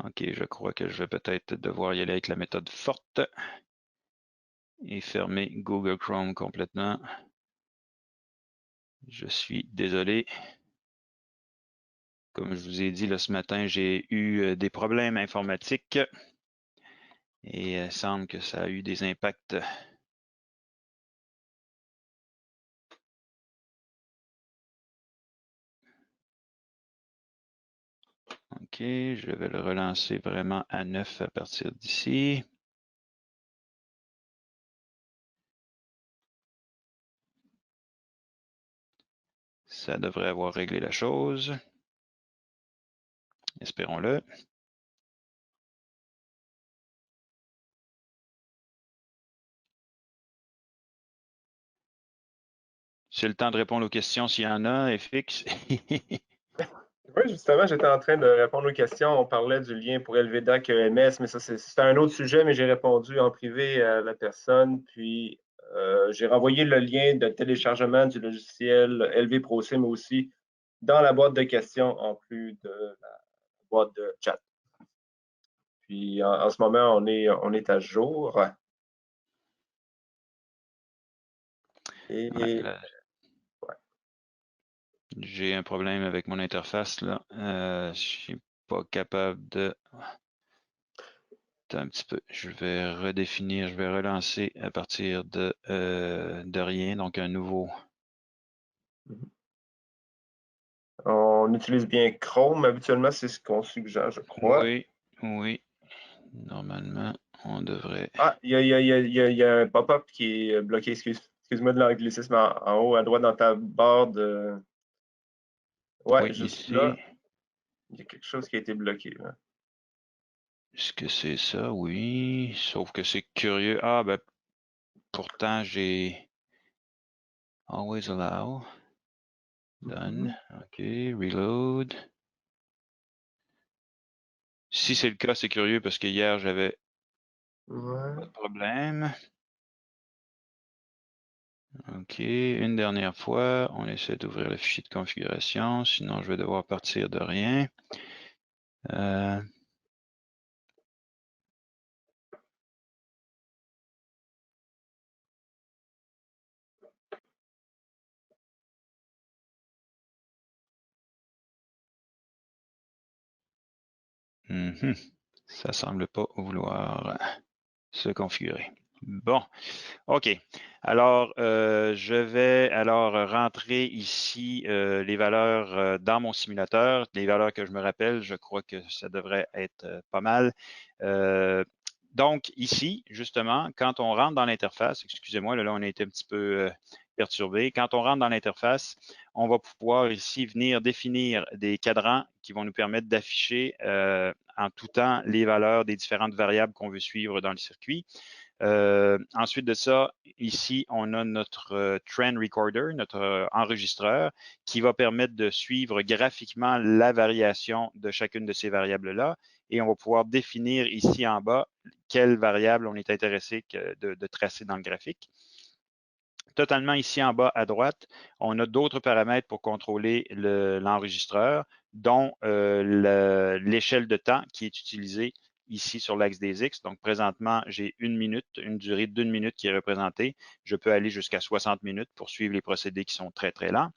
OK, je crois que je vais peut-être devoir y aller avec la méthode forte et fermer Google Chrome complètement. Je suis désolé. Comme je vous ai dit là, ce matin, j'ai eu des problèmes informatiques et il semble que ça a eu des impacts. OK, je vais le relancer vraiment à 9 à partir d'ici. Ça devrait avoir réglé la chose. Espérons-le. C'est le temps de répondre aux questions s'il y en a, FX.
Oui, justement, j'étais en train de répondre aux questions. On parlait du lien pour LVDAC EMS, mais ça, c'est un autre sujet, mais j'ai répondu en privé à la personne. Puis, j'ai renvoyé le lien de téléchargement du logiciel LV ProSim aussi dans la boîte de questions, en plus de la boîte de chat. Puis, en ce moment, on est à jour. Et
Ouais, j'ai un problème avec mon interface là. Je suis pas capable de. Attends un petit peu. Je vais redéfinir, je vais relancer à partir de rien, donc un nouveau.
on utilise bien Chrome. Habituellement, c'est ce qu'on suggère, je crois.
Oui, oui. Normalement, on devrait.
Ah, il y a un pop-up qui est bloqué. Excuse-moi de l'anglicisme en haut à droite dans ta barre de. Ouais,
Oui,
juste
ici.
là. Il y a quelque chose qui a été bloqué, là.
Est-ce que c'est ça? Oui. Sauf que c'est curieux. Ah, ben, pourtant, j'ai Always Allow. Done. OK. Reload. Si c'est le cas, c'est curieux parce que hier, j'avais
Ouais.
pas de problème. OK. Une dernière fois, on essaie d'ouvrir le fichier de configuration. Sinon, je vais devoir partir de rien. Ça semble pas vouloir se configurer. Bon, OK. Alors, je vais alors rentrer ici les valeurs dans mon simulateur. Les valeurs que je me rappelle, je crois que ça devrait être pas mal. Donc, ici, justement, quand on rentre dans l'interface, excusez-moi, là, on a été un petit peu perturbé. Quand on rentre dans l'interface, on va pouvoir ici venir définir des cadrans qui vont nous permettre d'afficher en tout temps les valeurs des différentes variables qu'on veut suivre dans le circuit. Ensuite de ça, ici, on a notre Trend Recorder, notre enregistreur, qui va permettre de suivre graphiquement la variation de chacune de ces variables-là. Et on va pouvoir définir ici en bas quelle variable on est intéressé de tracer dans le graphique. Totalement ici en bas à droite, on a d'autres paramètres pour contrôler l'enregistreur, dont l'échelle de temps qui est utilisée ici sur l'axe des X. Donc, présentement, j'ai une durée d'1 minute qui est représentée. Je peux aller jusqu'à 60 minutes pour suivre les procédés qui sont très, très lents.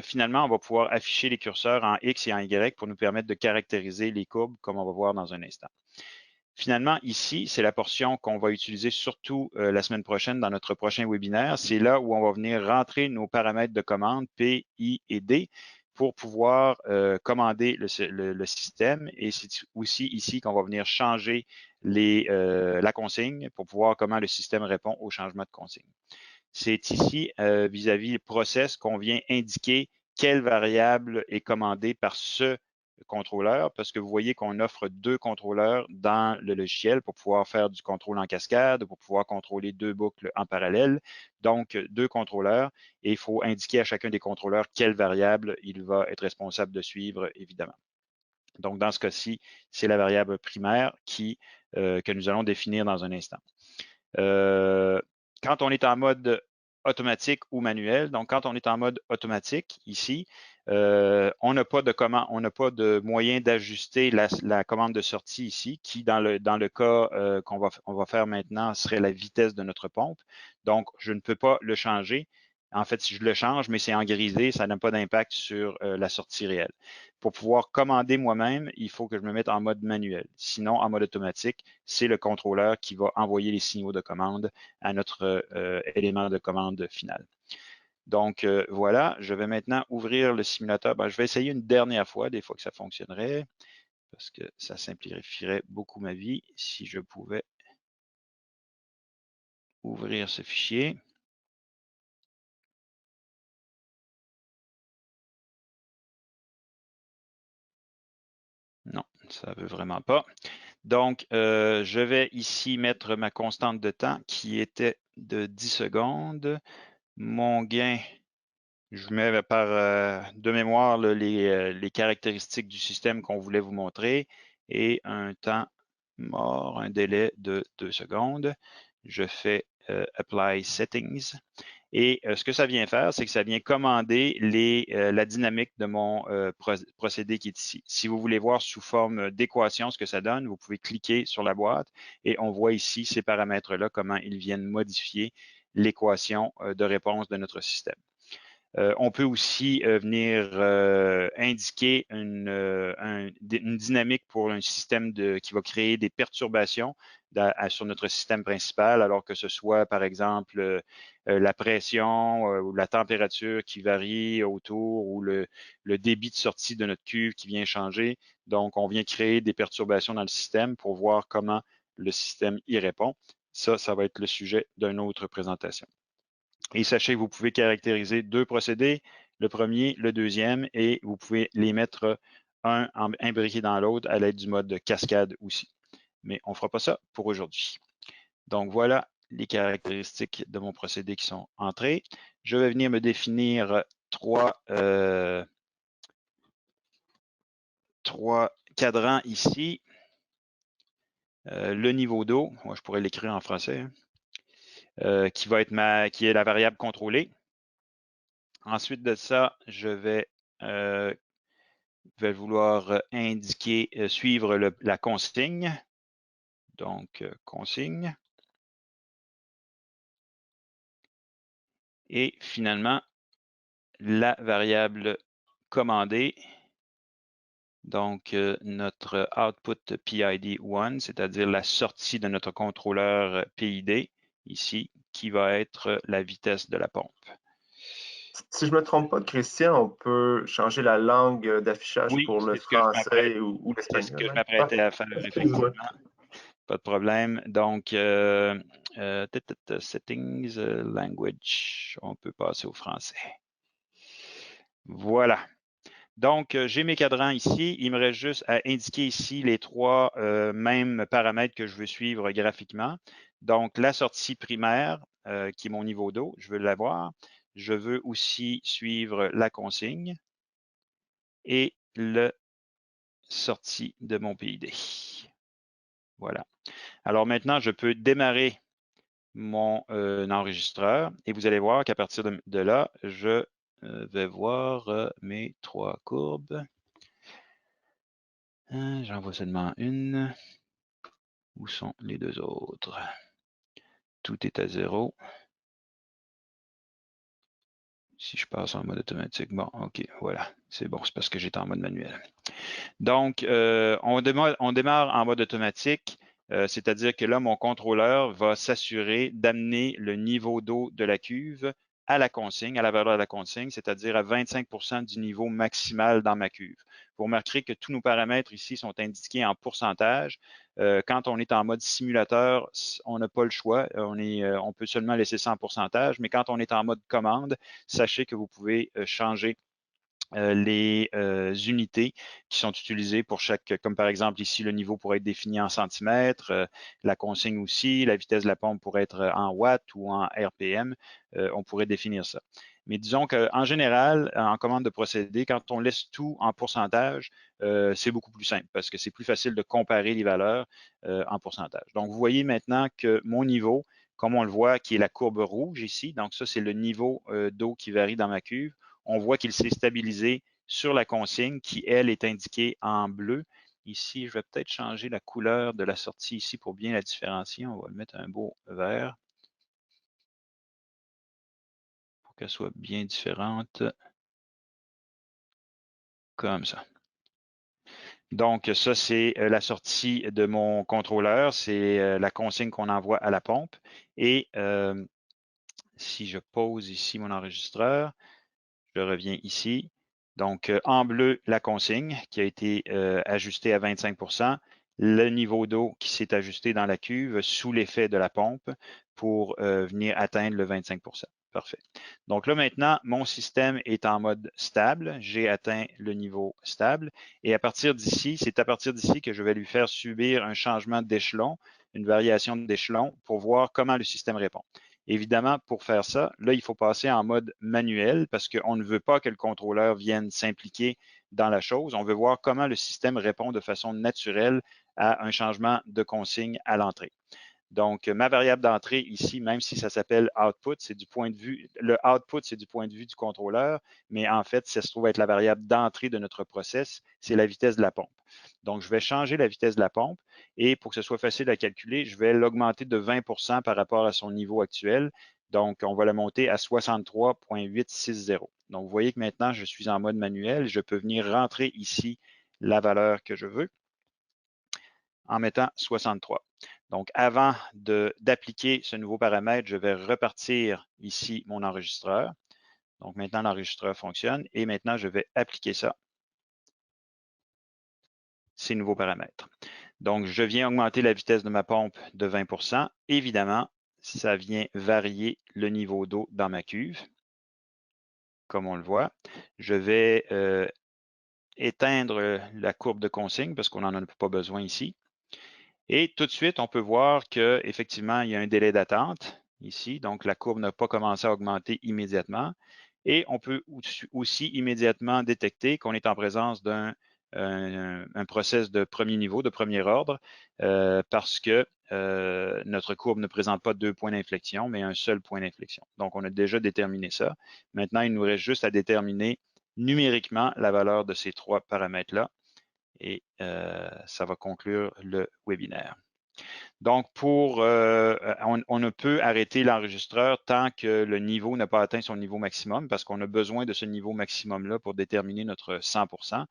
Finalement, on va pouvoir afficher les curseurs en X et en Y pour nous permettre de caractériser les courbes, comme on va voir dans un instant. Finalement, ici, c'est la portion qu'on va utiliser surtout la semaine prochaine dans notre prochain webinaire. C'est là où on va venir rentrer nos paramètres de commande P, I et D pour pouvoir commander le système. Et c'est aussi ici qu'on va venir changer la consigne pour pouvoir voir comment le système répond au changement de consigne. C'est ici, vis-à-vis le process, qu'on vient indiquer quelle variable est commandée par ce contrôleur, parce que vous voyez qu'on offre 2 contrôleurs dans le logiciel pour pouvoir faire du contrôle en cascade, pour pouvoir contrôler 2 boucles en parallèle. Donc, 2 contrôleurs, et il faut indiquer à chacun des contrôleurs quelle variable il va être responsable de suivre, évidemment. Donc, dans ce cas-ci, c'est la variable primaire que nous allons définir dans un instant. Quand on est en mode automatique ou manuel, donc quand on est en mode automatique, ici, on n'a pas de moyen d'ajuster la commande de sortie ici, qui dans le cas qu'on va faire maintenant serait la vitesse de notre pompe. Donc, je ne peux pas le changer. En fait, si je le change, mais c'est en grisé, ça n'a pas d'impact sur la sortie réelle. Pour pouvoir commander moi-même, il faut que je me mette en mode manuel. Sinon, en mode automatique, c'est le contrôleur qui va envoyer les signaux de commande à notre élément de commande final. Donc, voilà, je vais maintenant ouvrir le simulateur. Je vais essayer une dernière fois, des fois que ça fonctionnerait, parce que ça simplifierait beaucoup ma vie si je pouvais ouvrir ce fichier. Non, ça ne veut vraiment pas. Donc, je vais ici mettre ma constante de temps qui était de 10 secondes. Mon gain, je mets de mémoire là, les caractéristiques du système qu'on voulait vous montrer et un temps mort, un délai de 2 secondes. Je fais Apply Settings. Et ce que ça vient faire, c'est que ça vient commander la dynamique de mon procédé qui est ici. Si vous voulez voir sous forme d'équation ce que ça donne, vous pouvez cliquer sur la boîte et on voit ici ces paramètres-là, comment ils viennent modifier l'équation de réponse de notre système. On peut aussi venir indiquer une dynamique pour un système qui va créer des perturbations sur notre système principal, alors que ce soit, par exemple, la pression ou la température qui varie autour ou le débit de sortie de notre cuve qui vient changer. Donc, on vient créer des perturbations dans le système pour voir comment le système y répond. Ça va être le sujet d'une autre présentation. Et sachez que vous pouvez caractériser 2 procédés, le premier, le deuxième, et vous pouvez les mettre un imbriqué dans l'autre à l'aide du mode cascade aussi. Mais on ne fera pas ça pour aujourd'hui. Donc, voilà les caractéristiques de mon procédé qui sont entrées. Je vais venir me définir trois cadrans ici. Le niveau d'eau, moi je pourrais l'écrire en français, qui est la variable contrôlée. Ensuite de ça, je vais vouloir indiquer, suivre la consigne. Donc, consigne. Et finalement, la variable commandée. Donc, notre output PID1, c'est-à-dire la sortie de notre contrôleur PID, ici, qui va être la vitesse de la pompe.
Si je ne me trompe pas, Christian, on peut changer la langue d'affichage
Oui,
pour le français ou l'espagnol.
C'est ce que je m'apprêtais à faire, effectivement. Pas de problème. Donc, settings, language, on peut passer au français. Voilà. Donc, j'ai mes cadrans ici. Il me reste juste à indiquer ici les trois mêmes paramètres que je veux suivre graphiquement. Donc, la sortie primaire, qui est mon niveau d'eau, je veux l'avoir. Je veux aussi suivre la consigne et le sortie de mon PID. Voilà. Alors maintenant, je peux démarrer mon enregistreur et vous allez voir qu'à partir de là, je vais voir mes trois courbes. J'en vois seulement une. Où sont les deux autres? Tout est à 0. Si je passe en mode automatique, bon, OK, voilà, c'est bon, c'est parce que j'étais en mode manuel. Donc, on démarre en mode automatique, c'est-à-dire que là, mon contrôleur va s'assurer d'amener le niveau d'eau de la cuve à la consigne, à la valeur de la consigne, c'est-à-dire à 25% du niveau maximal dans ma cuve. Vous remarquerez que tous nos paramètres ici sont indiqués en pourcentage. Quand on est en mode simulateur, on n'a pas le choix. On peut seulement laisser ça en pourcentage, mais quand on est en mode commande, sachez que vous pouvez changer les unités qui sont utilisées pour chaque, comme par exemple ici, le niveau pourrait être défini en centimètres, la consigne aussi, la vitesse de la pompe pourrait être en watts ou en RPM, on pourrait définir ça. Mais disons qu'en général, en commande de procédé, quand on laisse tout en pourcentage, c'est beaucoup plus simple parce que c'est plus facile de comparer les valeurs en pourcentage. Donc, vous voyez maintenant que mon niveau, comme on le voit, qui est la courbe rouge ici, donc ça, c'est le niveau d'eau qui varie dans ma cuve. On voit qu'il s'est stabilisé sur la consigne qui, elle, est indiquée en bleu. Ici, je vais peut-être changer la couleur de la sortie ici pour bien la différencier. On va le mettre un beau vert pour qu'elle soit bien différente. Comme ça. Donc, ça, c'est la sortie de mon contrôleur. C'est la consigne qu'on envoie à la pompe. Et si je pose ici mon enregistreur, je reviens ici. Donc, en bleu, la consigne qui a été ajustée à 25%, le niveau d'eau qui s'est ajusté dans la cuve sous l'effet de la pompe pour venir atteindre le 25%. Parfait. Donc là, maintenant, mon système est en mode stable. J'ai atteint le niveau stable. Et à partir d'ici, c'est à partir d'ici que je vais lui faire subir un changement d'échelon, une variation d'échelon pour voir comment le système répond. Évidemment, pour faire ça, là, il faut passer en mode manuel parce qu'on ne veut pas que le contrôleur vienne s'impliquer dans la chose. On veut voir comment le système répond de façon naturelle à un changement de consigne à l'entrée. Donc, ma variable d'entrée ici, même si ça s'appelle output, c'est du point de vue, le output, c'est du point de vue du contrôleur, mais en fait, ça se trouve être la variable d'entrée de notre process, c'est la vitesse de la pompe. Donc, je vais changer la vitesse de la pompe et pour que ce soit facile à calculer, je vais l'augmenter de 20% par rapport à son niveau actuel. Donc, on va la monter à 63,860. Donc, vous voyez que maintenant, je suis en mode manuel. Je peux venir rentrer ici la valeur que je veux en mettant 63. Donc, avant d'appliquer ce nouveau paramètre, je vais repartir ici mon enregistreur. Donc, maintenant, l'enregistreur fonctionne et maintenant, je vais appliquer ça, ces nouveaux paramètres. Donc, je viens augmenter la vitesse de ma pompe de 20%. Évidemment, ça vient varier le niveau d'eau dans ma cuve, comme on le voit. Je vais éteindre la courbe de consigne parce qu'on n'en a pas besoin ici. Et tout de suite, on peut voir qu'effectivement, il y a un délai d'attente ici. Donc, la courbe n'a pas commencé à augmenter immédiatement. Et on peut aussi immédiatement détecter qu'on est en présence d'un process de premier niveau, de premier ordre, parce que notre courbe ne présente pas 2 points d'inflexion, mais un seul point d'inflexion. Donc, on a déjà déterminé ça. Maintenant, il nous reste juste à déterminer numériquement la valeur de ces 3 paramètres-là. Et ça va conclure le webinaire. Donc, on ne peut arrêter l'enregistreur tant que le niveau n'a pas atteint son niveau maximum parce qu'on a besoin de ce niveau maximum-là pour déterminer notre 100%.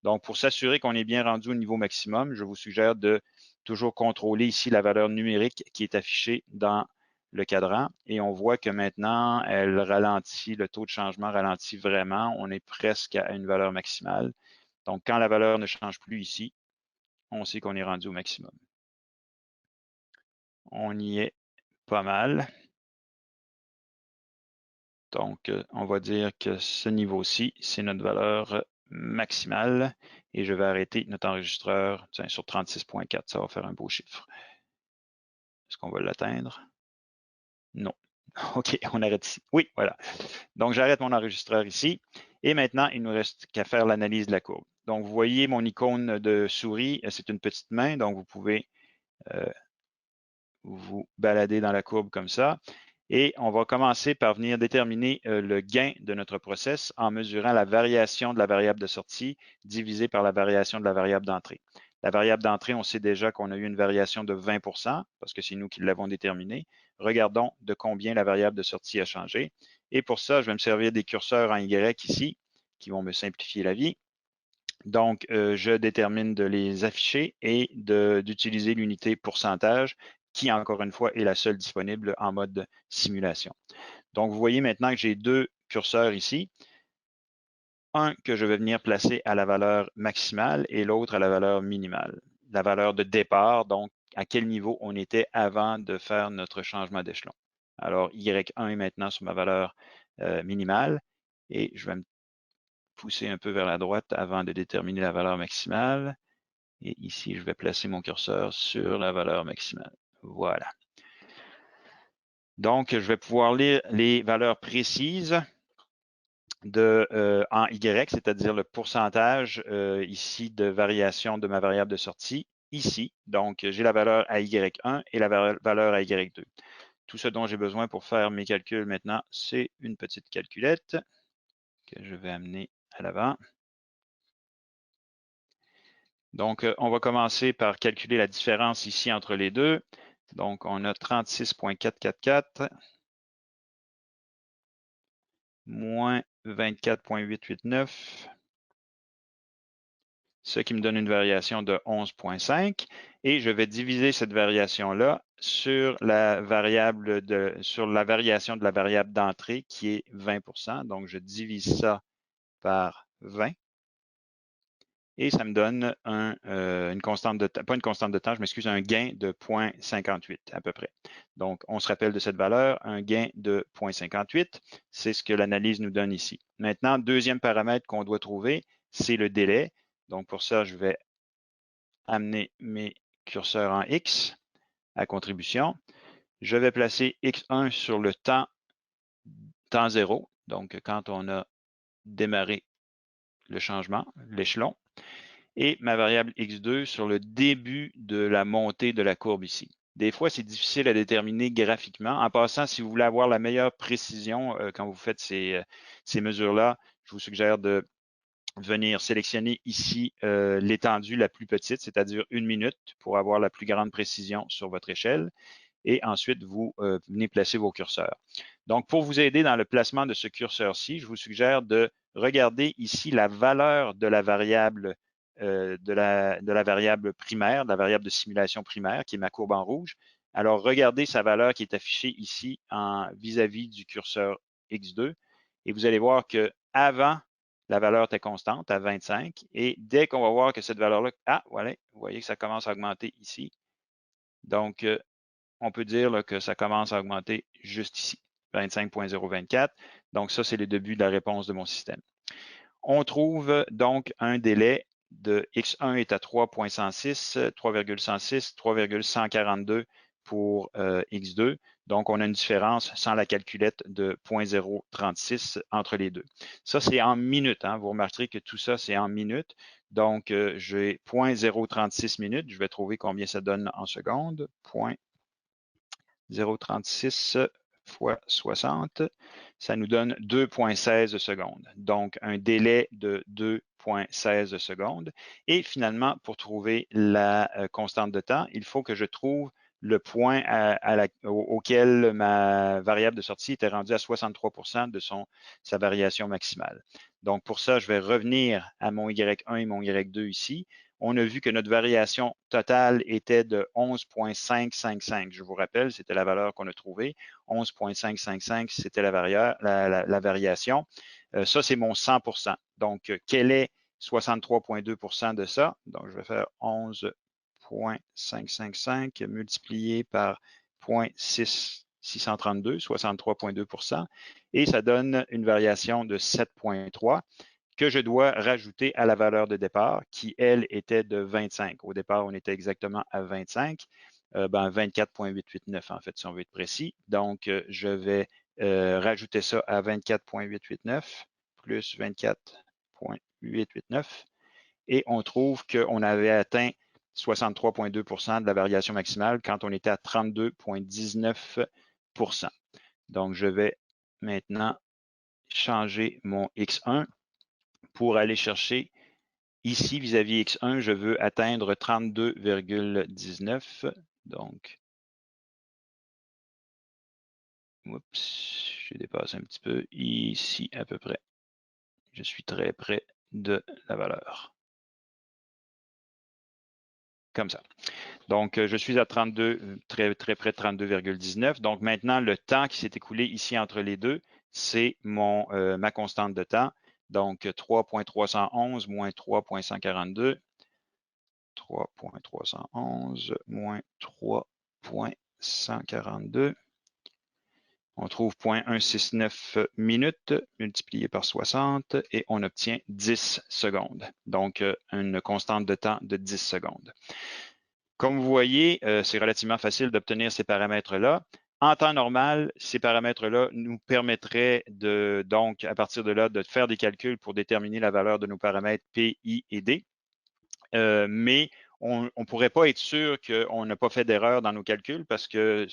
Donc, pour s'assurer qu'on est bien rendu au niveau maximum, je vous suggère de toujours contrôler ici la valeur numérique qui est affichée dans le cadran. Et on voit que maintenant, elle ralentit, le taux de changement ralentit vraiment. On est presque à une valeur maximale. Donc, quand la valeur ne change plus ici, on sait qu'on est rendu au maximum. On y est pas mal. Donc, on va dire que ce niveau-ci, c'est notre valeur maximale. Et je vais arrêter notre enregistreur sur 36.4. Ça va faire un beau chiffre. Est-ce qu'on va l'atteindre? Non. OK, on arrête ici. Oui, voilà. Donc, j'arrête mon enregistreur ici. Et maintenant, il ne nous reste qu'à faire l'analyse de la courbe. Donc, vous voyez mon icône de souris, c'est une petite main. Donc, vous pouvez vous balader dans la courbe comme ça. Et on va commencer par venir déterminer le gain de notre process en mesurant la variation de la variable de sortie divisée par la variation de la variable d'entrée. La variable d'entrée, on sait déjà qu'on a eu une variation de 20 parce que c'est nous qui l'avons déterminée. Regardons de combien la variable de sortie a changé. Et pour ça, je vais me servir des curseurs en Y ici qui vont me simplifier la vie. Donc, je détermine de les afficher et d'utiliser l'unité pourcentage qui, encore une fois, est la seule disponible en mode simulation. Donc, vous voyez maintenant que j'ai 2 curseurs ici. Un que je vais venir placer à la valeur maximale et l'autre à la valeur minimale. La valeur de départ, donc à quel niveau on était avant de faire notre changement d'échelon. Alors, Y1 est maintenant sur ma valeur minimale et je vais me pousser un peu vers la droite avant de déterminer la valeur maximale. Et ici, je vais placer mon curseur sur la valeur maximale. Voilà. Donc, je vais pouvoir lire les valeurs précises en Y, c'est-à-dire le pourcentage ici de variation de ma variable de sortie, ici. Donc, j'ai la valeur à Y1 et la valeur à Y2. Tout ce dont j'ai besoin pour faire mes calculs maintenant, c'est une petite calculette que je vais amener à l'avant. Donc, on va commencer par calculer la différence ici entre les deux. Donc, on a 36.444 moins 24.889, ce qui me donne une variation de 11.5. Et je vais diviser cette variation-là sur la variation de la variable d'entrée qui est 20 Donc, je divise ça par 20. Et ça me donne une constante de temps, pas une constante de temps, je m'excuse, un gain de 0.58 à peu près. Donc, on se rappelle de cette valeur, un gain de 0.58, c'est ce que l'analyse nous donne ici. Maintenant, deuxième paramètre qu'on doit trouver, c'est le délai. Donc, pour ça, je vais amener mes curseurs en X à contribution. Je vais placer X1 sur le temps 0, donc quand on a démarré le changement, l'échelon. Et ma variable x2 sur le début de la montée de la courbe ici. Des fois, c'est difficile à déterminer graphiquement. En passant, si vous voulez avoir la meilleure précision quand vous faites ces mesures-là, je vous suggère de venir sélectionner ici l'étendue la plus petite, c'est-à-dire 1 minute pour avoir la plus grande précision sur votre échelle. Et ensuite, vous venez placer vos curseurs. Donc, pour vous aider dans le placement de ce curseur-ci, je vous suggère de regarder ici la valeur de la variable de la variable primaire, de la variable de simulation primaire, qui est ma courbe en rouge. Alors, regardez sa valeur qui est affichée ici vis-à-vis du curseur X2. Et vous allez voir que avant, la valeur était constante à 25. Et dès qu'on va voir que cette valeur-là, voilà, vous voyez que ça commence à augmenter ici. Donc, on peut dire là, que ça commence à augmenter juste ici. 25.024. Donc, ça, c'est le début de la réponse de mon système. On trouve donc un délai de X1 est à 3.106, 3,106, 3,142 pour X2. Donc, on a une différence sans la calculette de 0.036 entre les deux. Ça, c'est en minutes. Hein. Vous remarquerez que tout ça, c'est en minutes. Donc, j'ai 0.036 minutes. Je vais trouver combien ça donne en secondes. 0.036 fois 60, ça nous donne 2,16 secondes. Donc, un délai de 2,16 secondes. Et finalement, pour trouver la constante de temps, il faut que je trouve le point auquel ma variable de sortie était rendue à 63% de sa variation maximale. Donc, pour ça, je vais revenir à mon Y1 et mon Y2 ici. On a vu que notre variation totale était de 11,555. Je vous rappelle, c'était la valeur qu'on a trouvée. 11,555, c'était la variation. Ça, c'est mon 100%. Donc, quel est 63,2% de ça? Donc, je vais faire 11,555 multiplié par 0,632, 63,2%. Et ça donne une variation de 7,3 que je dois rajouter à la valeur de départ, qui, elle, était de 25. Au départ, on était exactement à 25. 24,889, en fait, si on veut être précis. Donc, je vais rajouter ça à 24,889 plus 24,889. Et on trouve qu'on avait atteint 63,2% de la variation maximale quand on était à 32,19%. Donc, je vais maintenant changer mon X1 pour aller chercher ici vis-à-vis X1, je veux atteindre 32,19. Donc, oups, j'ai dépassé un petit peu ici à peu près. Je suis très près de la valeur. Comme ça. Donc, je suis à 32, très près de 32,19. Donc, maintenant, le temps qui s'est écoulé ici entre les deux, c'est ma constante de temps. Donc, 3,311 moins 3,142. 3,311 moins 3,142. On trouve 0,169 minutes multiplié par 60 et on obtient 10 secondes. Donc, une constante de temps de 10 secondes. Comme vous voyez, c'est relativement facile d'obtenir ces paramètres-là. En temps normal, ces paramètres-là nous permettraient donc, à partir de là, de faire des calculs pour déterminer la valeur de nos paramètres P, I et D. Mais on ne pourrait pas être sûr qu'on n'a pas fait d'erreur dans nos calculs parce qu'il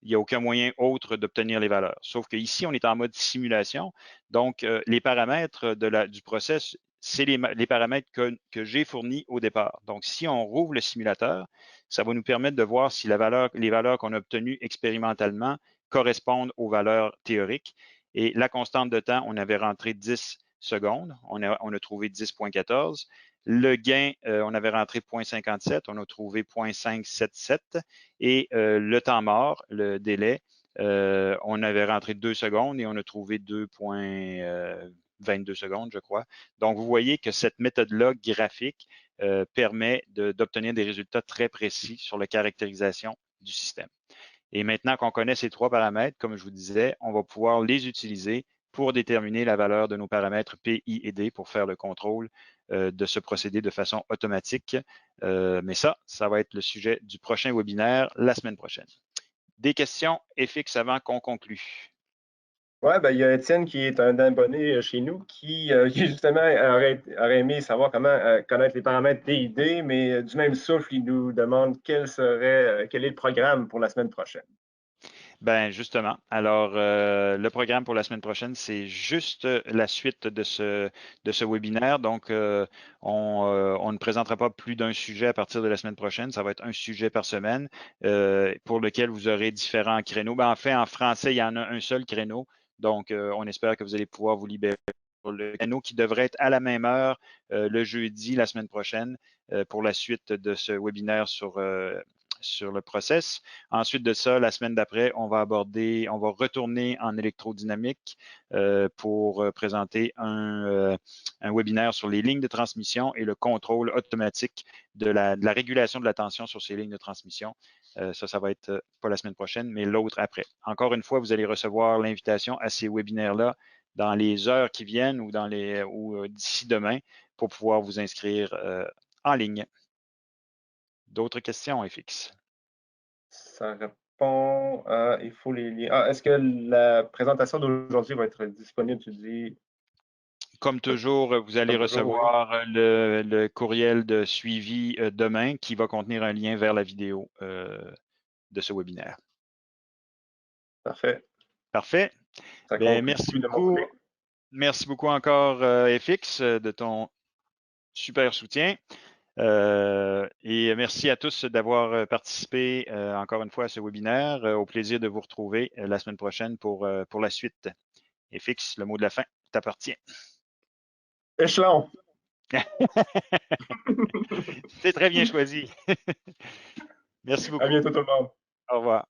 n'y a aucun moyen autre d'obtenir les valeurs. Sauf qu'ici, on est en mode simulation. Donc, les paramètres du process, c'est les paramètres que j'ai fournis au départ. Donc, si on rouvre le simulateur, ça va nous permettre de voir si les valeurs qu'on a obtenues expérimentalement correspondent aux valeurs théoriques. Et la constante de temps, on avait rentré 10 secondes. On a trouvé 10,14. Le gain, on avait rentré 0,57, on a trouvé 0,577 et le temps mort, le délai, on avait rentré 2 secondes et on a trouvé 2,22 secondes, je crois. Donc, vous voyez que cette méthode-là graphique permet d'obtenir des résultats très précis sur la caractérisation du système. Et maintenant qu'on connaît ces trois paramètres, comme je vous disais, on va pouvoir les utiliser pour déterminer la valeur de nos paramètres P, I et D pour faire le contrôle de ce procédé de façon automatique. Mais ça va être le sujet du prochain webinaire la semaine prochaine. Des questions, FX, avant qu'on conclue?
Oui, ben, il y a Étienne qui est un abonné chez nous qui justement aurait aimé savoir comment connaître les paramètres P et D, mais du même souffle, il nous demande quel est le programme pour la semaine prochaine.
Ben justement. Alors, le programme pour la semaine prochaine, c'est juste la suite de ce webinaire. Donc, on ne présentera pas plus d'un sujet à partir de la semaine prochaine. Ça va être un sujet par semaine pour lequel vous aurez différents créneaux. Ben, en fait, en français, il y en a un seul créneau. Donc, on espère que vous allez pouvoir vous libérer pour le créneau qui devrait être à la même heure le jeudi la semaine prochaine pour la suite de ce webinaire sur sur le process. Ensuite de ça, la semaine d'après, on va retourner en électrodynamique pour présenter un webinaire sur les lignes de transmission et le contrôle automatique de la régulation de la tension sur ces lignes de transmission. Ça va être pas la semaine prochaine, mais l'autre après. Encore une fois, vous allez recevoir l'invitation à ces webinaires-là dans les heures qui viennent ou d'ici demain pour pouvoir vous inscrire en ligne. D'autres questions, FX?
Ça répond à il faut les liens. Ah, est-ce que la présentation d'aujourd'hui va être disponible, tu dis?
Comme toujours, vous allez
Comme toujours, oui.
recevoir le courriel de suivi demain qui va contenir un lien vers la vidéo de ce webinaire.
Parfait.
Parfait.
Ça
Bien,
conclut
merci
de mon
beaucoup.
côté.
Merci beaucoup encore, FX, de ton super soutien. Et merci à tous d'avoir participé encore une fois à ce webinaire. Au plaisir de vous retrouver la semaine prochaine pour la suite. FX, le mot de la fin t'appartient.
Échelon.
C'est très bien choisi. Merci
À
beaucoup.
bientôt tout le monde.
Au revoir.